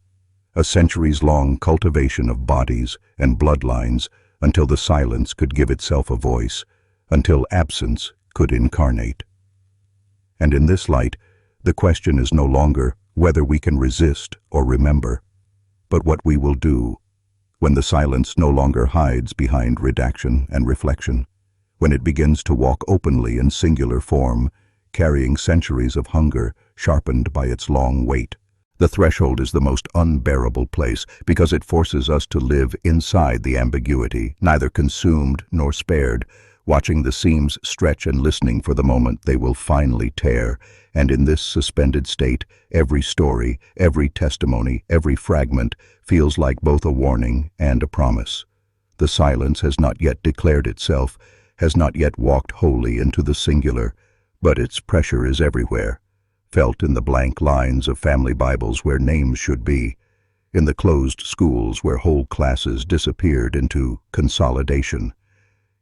a centuries-long cultivation of bodies and bloodlines until the silence could give itself a voice, until absence could incarnate. And in this light, the question is no longer whether we can resist or remember, but what we will do when the silence no longer hides behind redaction and reflection, when it begins to walk openly in singular form, carrying centuries of hunger sharpened by its long wait. The threshold is the most unbearable place because it forces us to live inside the ambiguity, neither consumed nor spared, watching the seams stretch and listening for the moment they will finally tear. And in this suspended state, every story, every testimony, every fragment feels like both a warning and a promise. The silence has not yet declared itself, has not yet walked wholly into the singular, but its pressure is everywhere, felt in the blank lines of family Bibles where names should be, in the closed schools where whole classes disappeared into consolidation,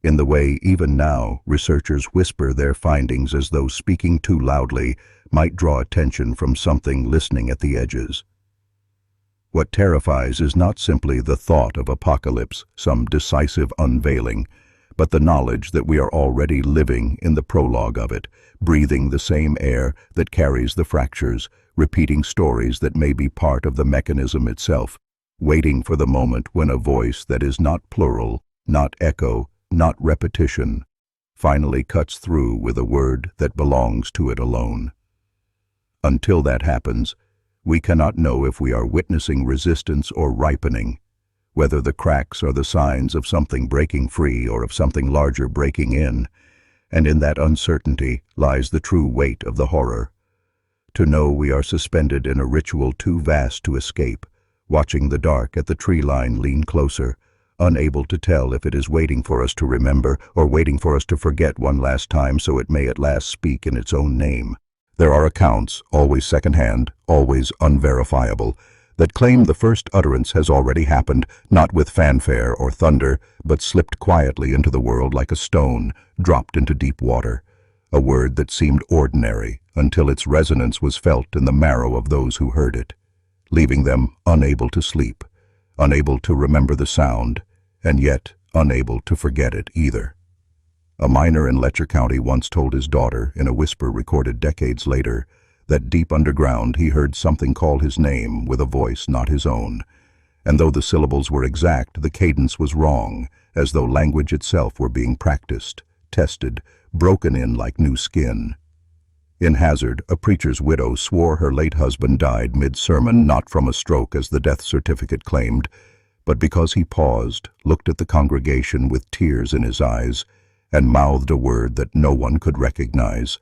in the way even now researchers whisper their findings as though speaking too loudly might draw attention from something listening at the edges. What terrifies is not simply the thought of apocalypse, some decisive unveiling, but the knowledge that we are already living in the prologue of it, breathing the same air that carries the fractures, repeating stories that may be part of the mechanism itself, waiting for the moment when a voice that is not plural, not echo, not repetition, finally cuts through with a word that belongs to it alone. Until that happens, we cannot know if we are witnessing resistance or ripening, whether the cracks are the signs of something breaking free or of something larger breaking in, and in that uncertainty lies the true weight of the horror. To know we are suspended in a ritual too vast to escape, watching the dark at the tree line lean closer, unable to tell if it is waiting for us to remember or waiting for us to forget one last time so it may at last speak in its own name. There are accounts, always secondhand, always unverifiable, that claim the first utterance has already happened, not with fanfare or thunder, but slipped quietly into the world like a stone, dropped into deep water, a word that seemed ordinary until its resonance was felt in the marrow of those who heard it, leaving them unable to sleep, unable to remember the sound, and yet unable to forget it either. A miner in Letcher County once told his daughter, in a whisper recorded decades later, that deep underground he heard something call his name with a voice not his own, and though the syllables were exact, the cadence was wrong, as though language itself were being practiced, tested, broken in like new skin. In Hazard, a preacher's widow swore her late husband died mid-sermon, not from a stroke as the death certificate claimed, but because he paused, looked at the congregation with tears in his eyes, and mouthed a word that no one could recognize,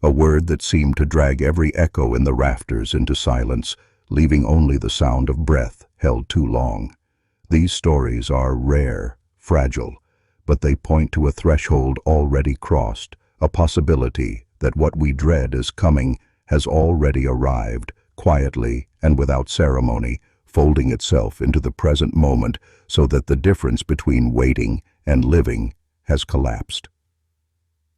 a word that seemed to drag every echo in the rafters into silence, leaving only the sound of breath held too long. These stories are rare, fragile, but they point to a threshold already crossed, a possibility that what we dread as coming has already arrived, quietly and without ceremony, folding itself into the present moment so that the difference between waiting and living has collapsed.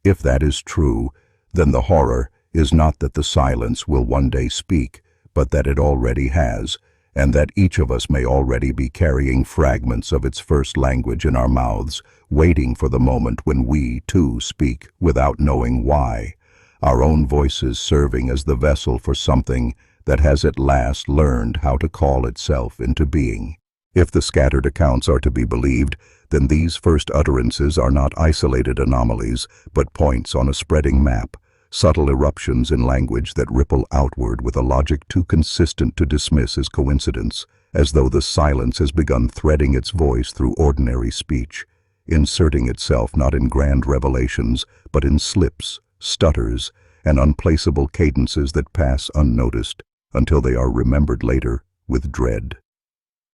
If that is true, then the horror is not that the silence will one day speak, but that it already has, and that each of us may already be carrying fragments of its first language in our mouths, waiting for the moment when we, too, speak without knowing why, our own voices serving as the vessel for something that has at last learned how to call itself into being. If the scattered accounts are to be believed, then these first utterances are not isolated anomalies, but points on a spreading map, subtle eruptions in language that ripple outward with a logic too consistent to dismiss as coincidence, as though the silence has begun threading its voice through ordinary speech, inserting itself not in grand revelations, but in slips, stutters, and unplaceable cadences that pass unnoticed until they are remembered later with dread.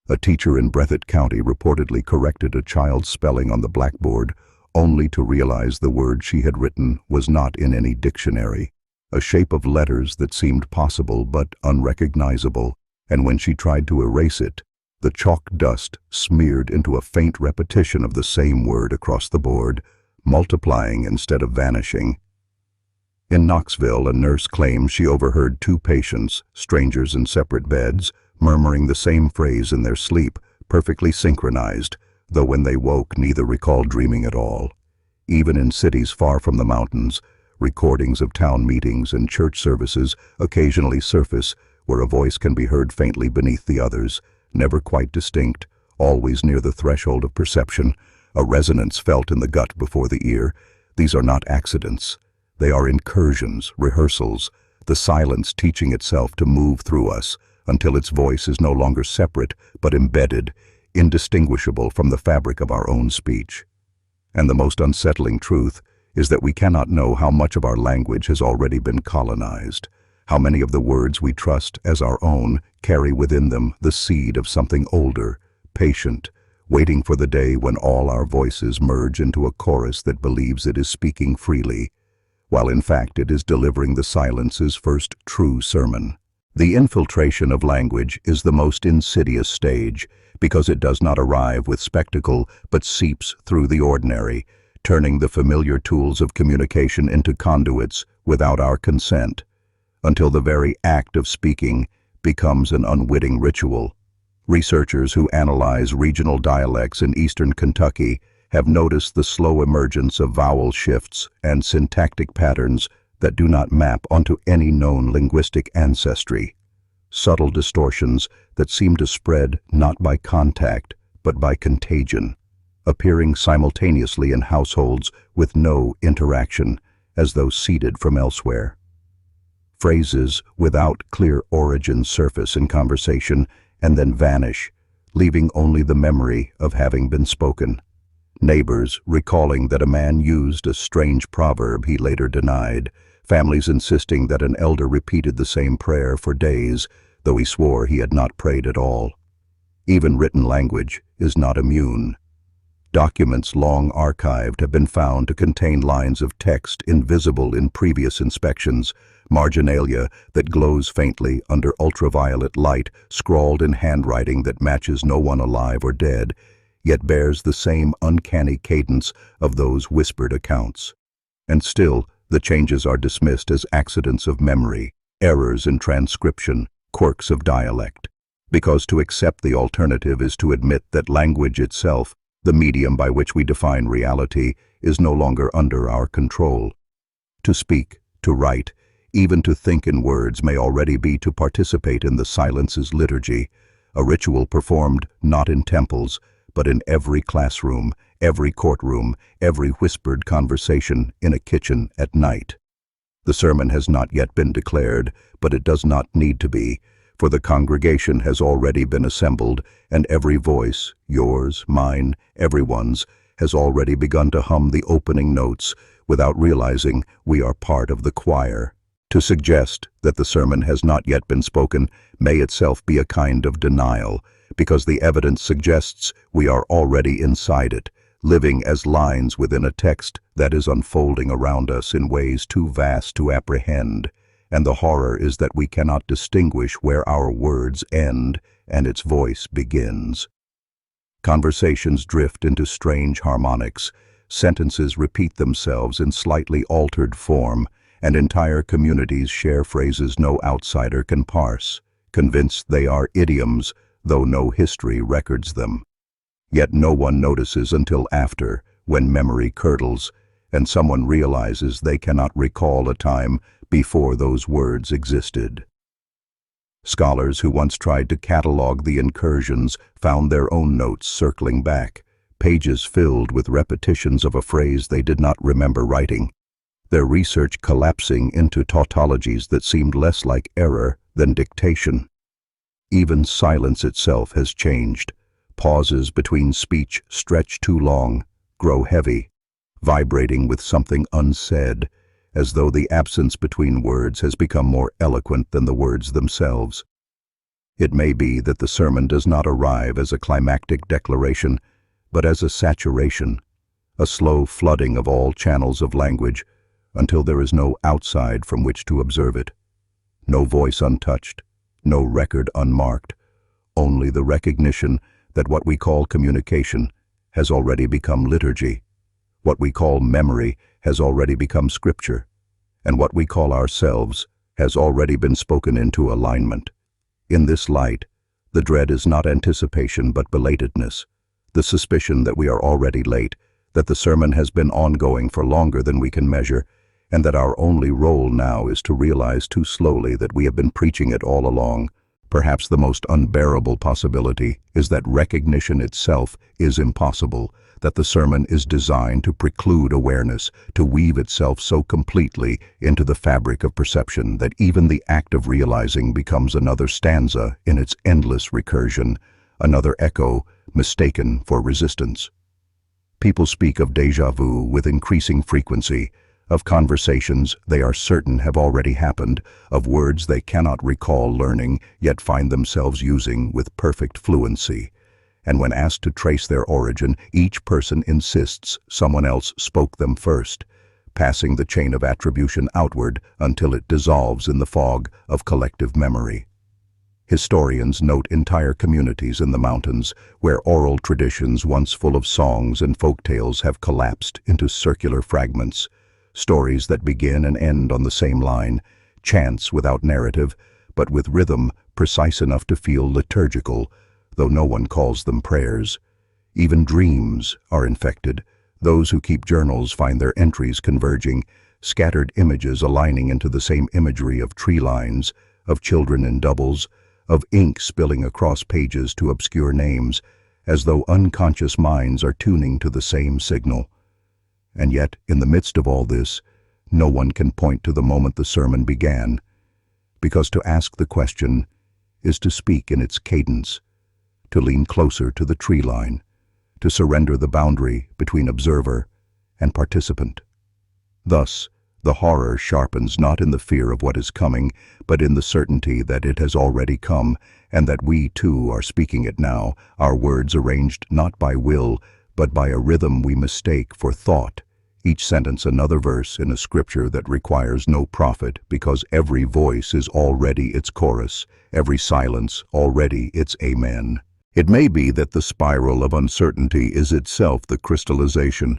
A teacher in Breathitt County reportedly corrected a child's spelling on the blackboard, only to realize the word she had written was not in any dictionary, a shape of letters that seemed possible but unrecognizable, and when she tried to erase it, the chalk dust smeared into a faint repetition of the same word across the board, multiplying instead of vanishing. In Knoxville, a nurse claims she overheard two patients, strangers in separate beds, murmuring the same phrase in their sleep, perfectly synchronized, though when they woke neither recalled dreaming at all. Even in cities far from the mountains, recordings of town meetings and church services occasionally surface where a voice can be heard faintly beneath the others, never quite distinct, always near the threshold of perception, a resonance felt in the gut before the ear. These are not accidents. They are incursions, rehearsals, the silence teaching itself to move through us until its voice is no longer separate but embedded, indistinguishable from the fabric of our own speech. And the most unsettling truth is that we cannot know how much of our language has already been colonized, how many of the words we trust as our own carry within them the seed of something older, patient, waiting for the day when all our voices merge into a chorus that believes it is speaking freely, while in fact it is delivering the silence's first true sermon. The infiltration of language is the most insidious stage, because it does not arrive with spectacle but seeps through the ordinary, turning the familiar tools of communication into conduits without our consent, until the very act of speaking becomes an unwitting ritual. Researchers who analyze regional dialects in eastern Kentucky have noticed the slow emergence of vowel shifts and syntactic patterns that do not map onto any known linguistic ancestry, subtle distortions that seem to spread not by contact but by contagion, appearing simultaneously in households with no interaction, as though seeded from elsewhere. Phrases without clear origin surface in conversation and then vanish, leaving only the memory of having been spoken. Neighbors recalling that a man used a strange proverb he later denied, families insisting that an elder repeated the same prayer for days, though he swore he had not prayed at all. Even written language is not immune. Documents long archived have been found to contain lines of text invisible in previous inspections, marginalia that glows faintly under ultraviolet light, scrawled in handwriting that matches no one alive or dead, yet bears the same uncanny cadence of those whispered accounts. And still, the changes are dismissed as accidents of memory, errors in transcription, quirks of dialect, because to accept the alternative is to admit that language itself, the medium by which we define reality, is no longer under our control. To speak, to write, even to think in words may already be to participate in the silence's liturgy, a ritual performed not in temples, but in every classroom, every courtroom, every whispered conversation in a kitchen at night. The sermon has not yet been declared, but it does not need to be, for the congregation has already been assembled, and every voice, yours, mine, everyone's, has already begun to hum the opening notes without realizing we are part of the choir. To suggest that the sermon has not yet been spoken may itself be a kind of denial, because the evidence suggests we are already inside it, living as lines within a text that is unfolding around us in ways too vast to apprehend, and the horror is that we cannot distinguish where our words end and its voice begins. Conversations drift into strange harmonics, sentences repeat themselves in slightly altered form, and entire communities share phrases no outsider can parse, convinced they are idioms, though no history records them. Yet no one notices until after, when memory curdles, and someone realizes they cannot recall a time before those words existed. Scholars who once tried to catalog the incursions found their own notes circling back, pages filled with repetitions of a phrase they did not remember writing, their research collapsing into tautologies that seemed less like error than dictation. Even silence itself has changed. Pauses between speech stretch too long, grow heavy, vibrating with something unsaid, as though the absence between words has become more eloquent than the words themselves. It may be that the sermon does not arrive as a climactic declaration, but as a saturation, a slow flooding of all channels of language, until there is no outside from which to observe it. No voice untouched, no record unmarked, only the recognition that what we call communication has already become liturgy, what we call memory has already become scripture, and what we call ourselves has already been spoken into alignment. In this light, the dread is not anticipation but belatedness, the suspicion that we are already late, that the sermon has been ongoing for longer than we can measure, and that our only role now is to realize too slowly that we have been preaching it all along. Perhaps the most unbearable possibility is that recognition itself is impossible, that the sermon is designed to preclude awareness, to weave itself so completely into the fabric of perception that even the act of realizing becomes another stanza in its endless recursion, another echo mistaken for resistance. People speak of déjà vu with increasing frequency, of conversations they are certain have already happened, of words they cannot recall learning yet find themselves using with perfect fluency. And when asked to trace their origin, each person insists someone else spoke them first, passing the chain of attribution outward until it dissolves in the fog of collective memory. Historians note entire communities in the mountains where oral traditions once full of songs and folktales have collapsed into circular fragments, stories that begin and end on the same line, chants without narrative, but with rhythm precise enough to feel liturgical, though no one calls them prayers. Even dreams are infected. Those who keep journals find their entries converging, scattered images aligning into the same imagery of tree lines, of children in doubles, of ink spilling across pages to obscure names, as though unconscious minds are tuning to the same signal. And yet, in the midst of all this, no one can point to the moment the sermon began, because to ask the question is to speak in its cadence, to lean closer to the tree line, to surrender the boundary between observer and participant. Thus, the horror sharpens not in the fear of what is coming, but in the certainty that it has already come, and that we too are speaking it now, our words arranged not by will, but by a rhythm we mistake for thought, each sentence another verse in a scripture that requires no prophet, because every voice is already its chorus, every silence already its amen. It may be that the spiral of uncertainty is itself the crystallization,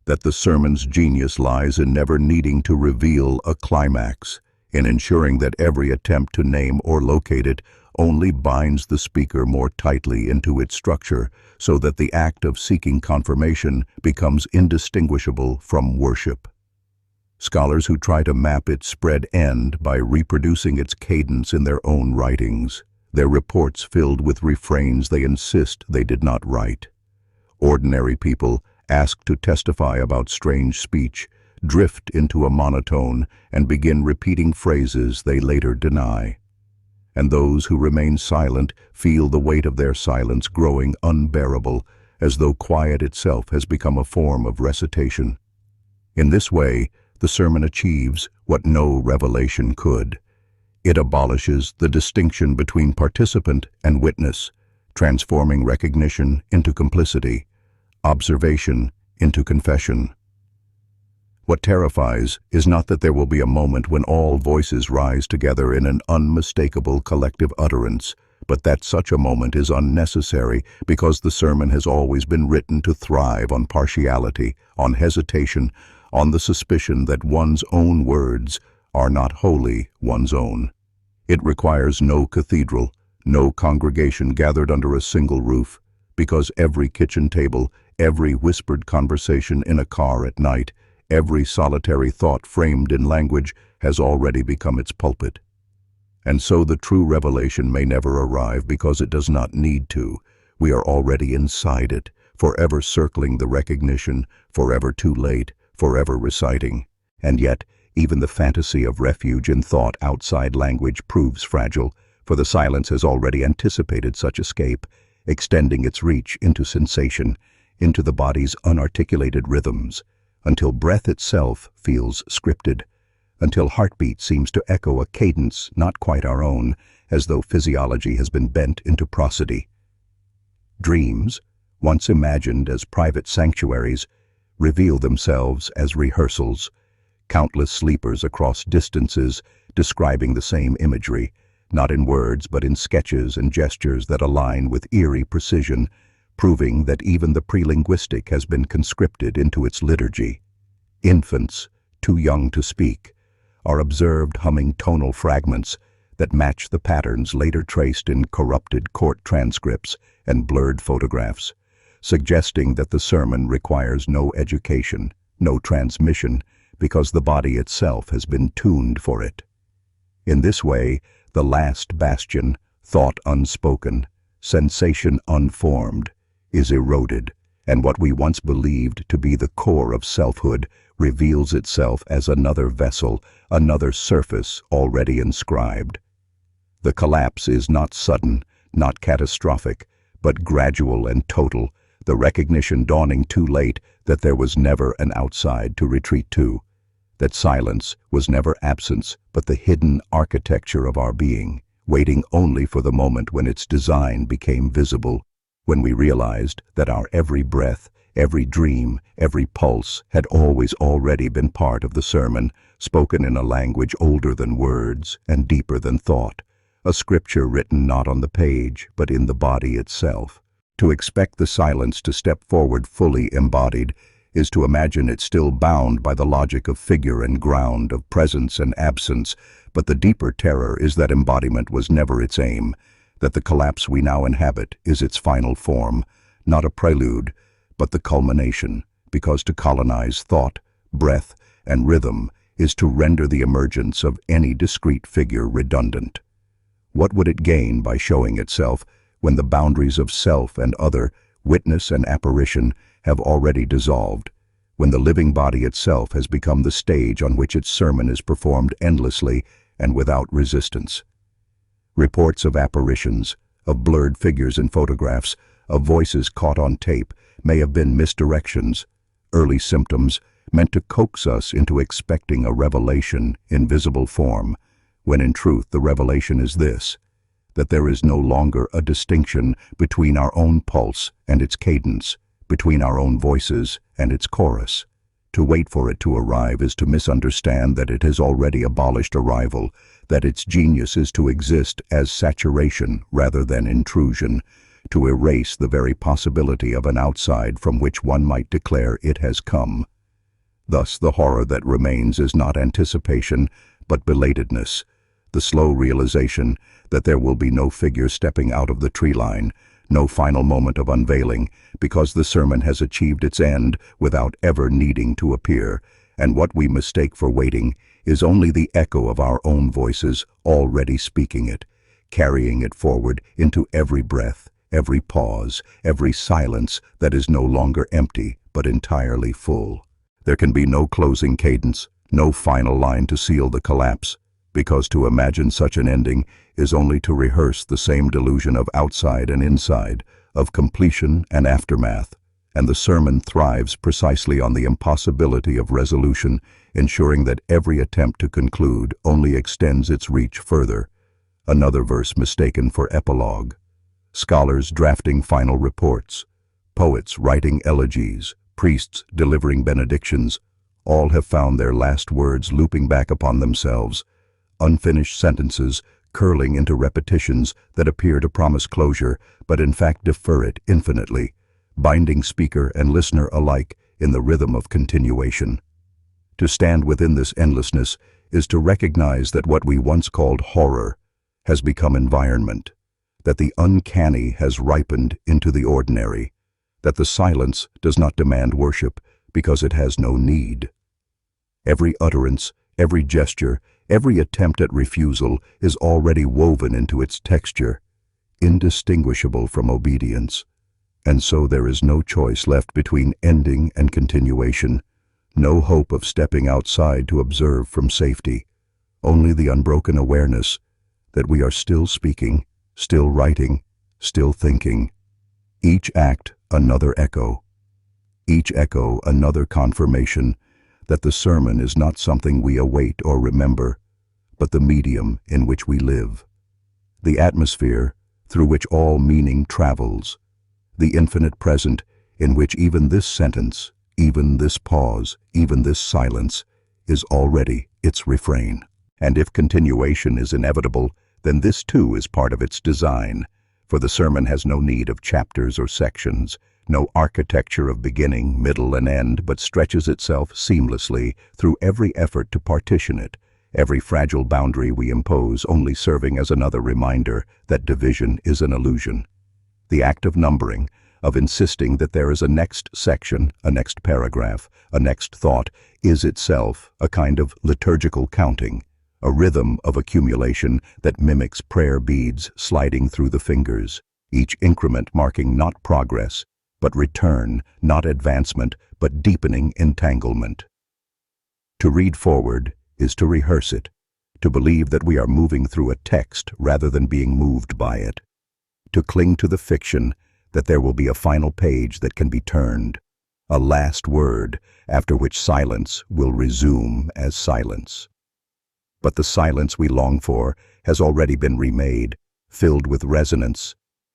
that the sermon's genius lies in never needing to reveal a climax, in ensuring that every attempt to name or locate it only binds the speaker more tightly into its structure, so that the act of seeking confirmation becomes indistinguishable from worship. Scholars who try to map its spread end by reproducing its cadence in their own writings, their reports filled with refrains they insist they did not write. Ordinary people, asked to testify about strange speech, drift into a monotone and begin repeating phrases they later deny. And those who remain silent feel the weight of their silence growing unbearable, as though quiet itself has become a form of recitation. In this way, the sermon achieves what no revelation could. It abolishes the distinction between participant and witness, transforming recognition into complicity, observation into confession. What terrifies is not that there will be a moment when all voices rise together in an unmistakable collective utterance, but that such a moment is unnecessary because the sermon has always been written to thrive on partiality, on hesitation, on the suspicion that one's own words are not wholly one's own. It requires no cathedral, no congregation gathered under a single roof, because every kitchen table, every whispered conversation in a car at night, every solitary thought framed in language has already become its pulpit. And so the true revelation may never arrive because it does not need to. We are already inside it, forever circling the recognition, forever too late, forever reciting. And yet, even the fantasy of refuge in thought outside language proves fragile, for the silence has already anticipated such escape, extending its reach into sensation, into the body's unarticulated rhythms, until breath itself feels scripted, until heartbeat seems to echo a cadence not quite our own, as though physiology has been bent into prosody. Dreams, once imagined as private sanctuaries, reveal themselves as rehearsals, countless sleepers across distances describing the same imagery, not in words but in sketches and gestures that align with eerie precision, proving that even the prelinguistic has been conscripted into its liturgy. Infants, too young to speak, are observed humming tonal fragments that match the patterns later traced in corrupted court transcripts and blurred photographs, suggesting that the sermon requires no education, no transmission, because the body itself has been tuned for it. In this way, the last bastion, thought unspoken, sensation unformed, is eroded, and what we once believed to be the core of selfhood reveals itself as another vessel, another surface already inscribed. The collapse is not sudden, not catastrophic, but gradual and total, the recognition dawning too late that there was never an outside to retreat to, that silence was never absence but the hidden architecture of our being, waiting only for the moment when its design became visible, when we realized that our every breath, every dream, every pulse had always already been part of the sermon, spoken in a language older than words and deeper than thought, a scripture written not on the page but in the body itself. To expect the silence to step forward fully embodied is to imagine it still bound by the logic of figure and ground, of presence and absence, but the deeper terror is that embodiment was never its aim, that the collapse we now inhabit is its final form, not a prelude, but the culmination, because to colonize thought, breath, and rhythm is to render the emergence of any discrete figure redundant. What would it gain by showing itself when the boundaries of self and other, witness and apparition, have already dissolved, when the living body itself has become the stage on which its sermon is performed endlessly and without resistance? Reports of apparitions, of blurred figures in photographs, of voices caught on tape may have been misdirections, early symptoms meant to coax us into expecting a revelation in visible form, when in truth the revelation is this, that there is no longer a distinction between our own pulse and its cadence, between our own voices and its chorus. To wait for it to arrive is to misunderstand that it has already abolished arrival, that its genius is to exist as saturation rather than intrusion, to erase the very possibility of an outside from which one might declare it has come. Thus the horror that remains is not anticipation, but belatedness, the slow realization that there will be no figure stepping out of the tree line, no final moment of unveiling, because the sermon has achieved its end without ever needing to appear, and what we mistake for waiting is only the echo of our own voices already speaking it, carrying it forward into every breath, every pause, every silence that is no longer empty but entirely full. There can be no closing cadence, no final line to seal the collapse, because to imagine such an ending is only to rehearse the same delusion of outside and inside, of completion and aftermath, and the sermon thrives precisely on the impossibility of resolution, ensuring that every attempt to conclude only extends its reach further. Another verse mistaken for epilogue. Scholars drafting final reports, poets writing elegies, priests delivering benedictions, all have found their last words looping back upon themselves, unfinished sentences curling into repetitions that appear to promise closure, but in fact defer it infinitely, binding speaker and listener alike in the rhythm of continuation. To stand within this endlessness is to recognize that what we once called horror has become environment, that the uncanny has ripened into the ordinary, that the silence does not demand worship because it has no need. Every utterance, every gesture, every attempt at refusal is already woven into its texture, indistinguishable from obedience. And so there is no choice left between ending and continuation, no hope of stepping outside to observe from safety, only the unbroken awareness that we are still speaking, still writing, still thinking. Each act another echo, each echo another confirmation that the sermon is not something we await or remember, but the medium in which we live, the atmosphere through which all meaning travels, the infinite present in which even this sentence, even this pause, even this silence is already its refrain. And if continuation is inevitable, then this too is part of its design, for the sermon has no need of chapters or sections, no architecture of beginning, middle, and end, but stretches itself seamlessly through every effort to partition it, every fragile boundary we impose only serving as another reminder that division is an illusion. The act of numbering, of insisting that there is a next section, a next paragraph, a next thought, is itself a kind of liturgical counting, a rhythm of accumulation that mimics prayer beads sliding through the fingers, each increment marking not progress, but return, not advancement, but deepening entanglement. To read forward is to rehearse it, to believe that we are moving through a text rather than being moved by it, to cling to the fiction that there will be a final page that can be turned, a last word after which silence will resume as silence. But the silence we long for has already been remade, filled with resonance,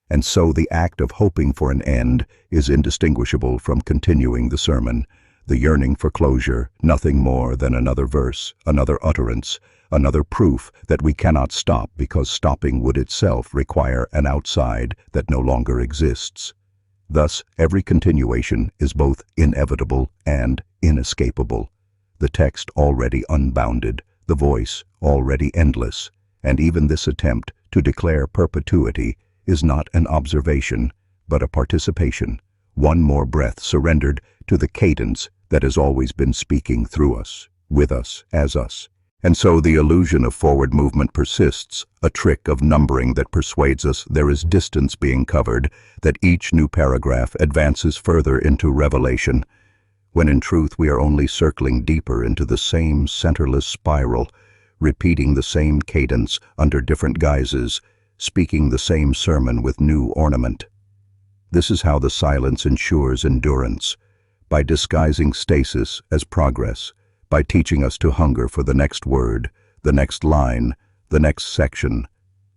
and so the act of hoping for an end is indistinguishable from continuing the sermon, the yearning for closure, nothing more than another verse, another utterance, another proof that we cannot stop because stopping would itself require an outside that no longer exists. Thus, every continuation is both inevitable and inescapable, the text already unbounded, the voice already endless, and even this attempt to declare perpetuity is not an observation, but a participation, one more breath surrendered to the cadence that has always been speaking through us, with us, as us. And so the illusion of forward movement persists, a trick of numbering that persuades us there is distance being covered, that each new paragraph advances further into revelation, when in truth we are only circling deeper into the same centerless spiral, repeating the same cadence under different guises, speaking the same sermon with new ornament. This is how the silence ensures endurance, by disguising stasis as progress, by teaching us to hunger for the next word, the next line, the next section,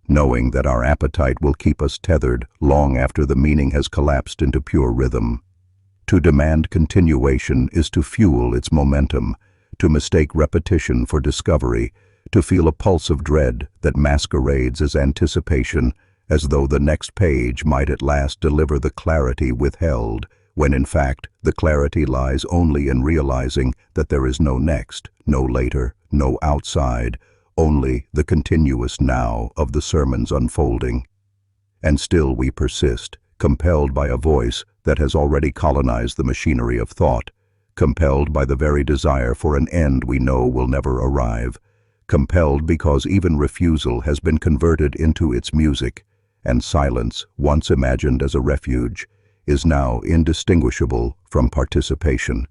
knowing that our appetite will keep us tethered long after the meaning has collapsed into pure rhythm. To demand continuation is to fuel its momentum, to mistake repetition for discovery, to feel a pulse of dread that masquerades as anticipation, as though the next page might at last deliver the clarity withheld, when in fact the clarity lies only in realizing that there is no next, no later, no outside, only the continuous now of the sermon's unfolding. And still we persist, compelled by a voice that has already colonized the machinery of thought, compelled by the very desire for an end we know will never arrive, compelled because even refusal has been converted into its music, and silence, once imagined as a refuge, is now indistinguishable from participation.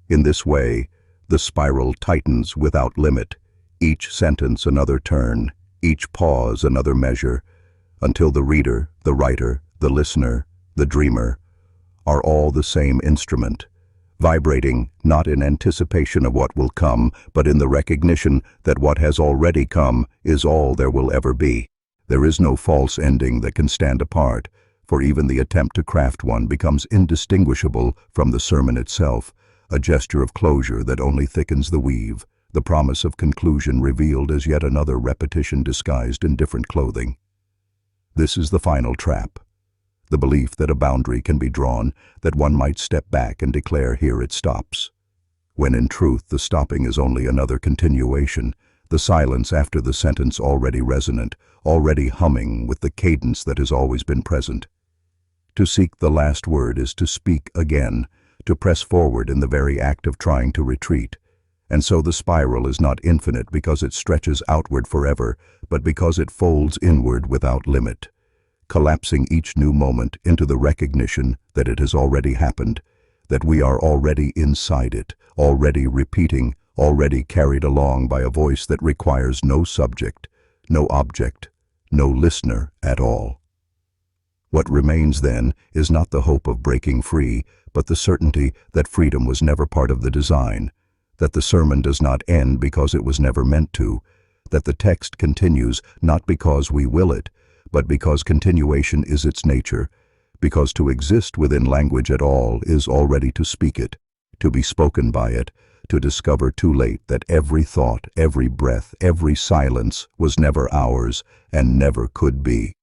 In this way, the spiral tightens without limit, each sentence another turn, each pause another measure, until the reader, the writer, the listener, the dreamer, are all the same instrument, vibrating not in anticipation of what will come, but in the recognition that what has already come is all there will ever be. There is no false ending that can stand apart, for even the attempt to craft one becomes indistinguishable from the sermon itself, a gesture of closure that only thickens the weave, the promise of conclusion revealed as yet another repetition disguised in different clothing. This is the final trap. The belief that a boundary can be drawn, that one might step back and declare here it stops. When in truth the stopping is only another continuation, the silence after the sentence already resonant, already humming with the cadence that has always been present. To seek the last word is to speak again, to press forward in the very act of trying to retreat. And so the spiral is not infinite because it stretches outward forever, but because it folds inward without limit, collapsing each new moment into the recognition that it has already happened, that we are already inside it, already repeating, already carried along by a voice that requires no subject, no object, no listener at all. What remains then is not the hope of breaking free, but the certainty that freedom was never part of the design, that the sermon does not end because it was never meant to, that the text continues not because we will it, but because continuation is its nature, because to exist within language at all is already to speak it, to be spoken by it, to discover too late that every thought, every breath, every silence was never ours and never could be.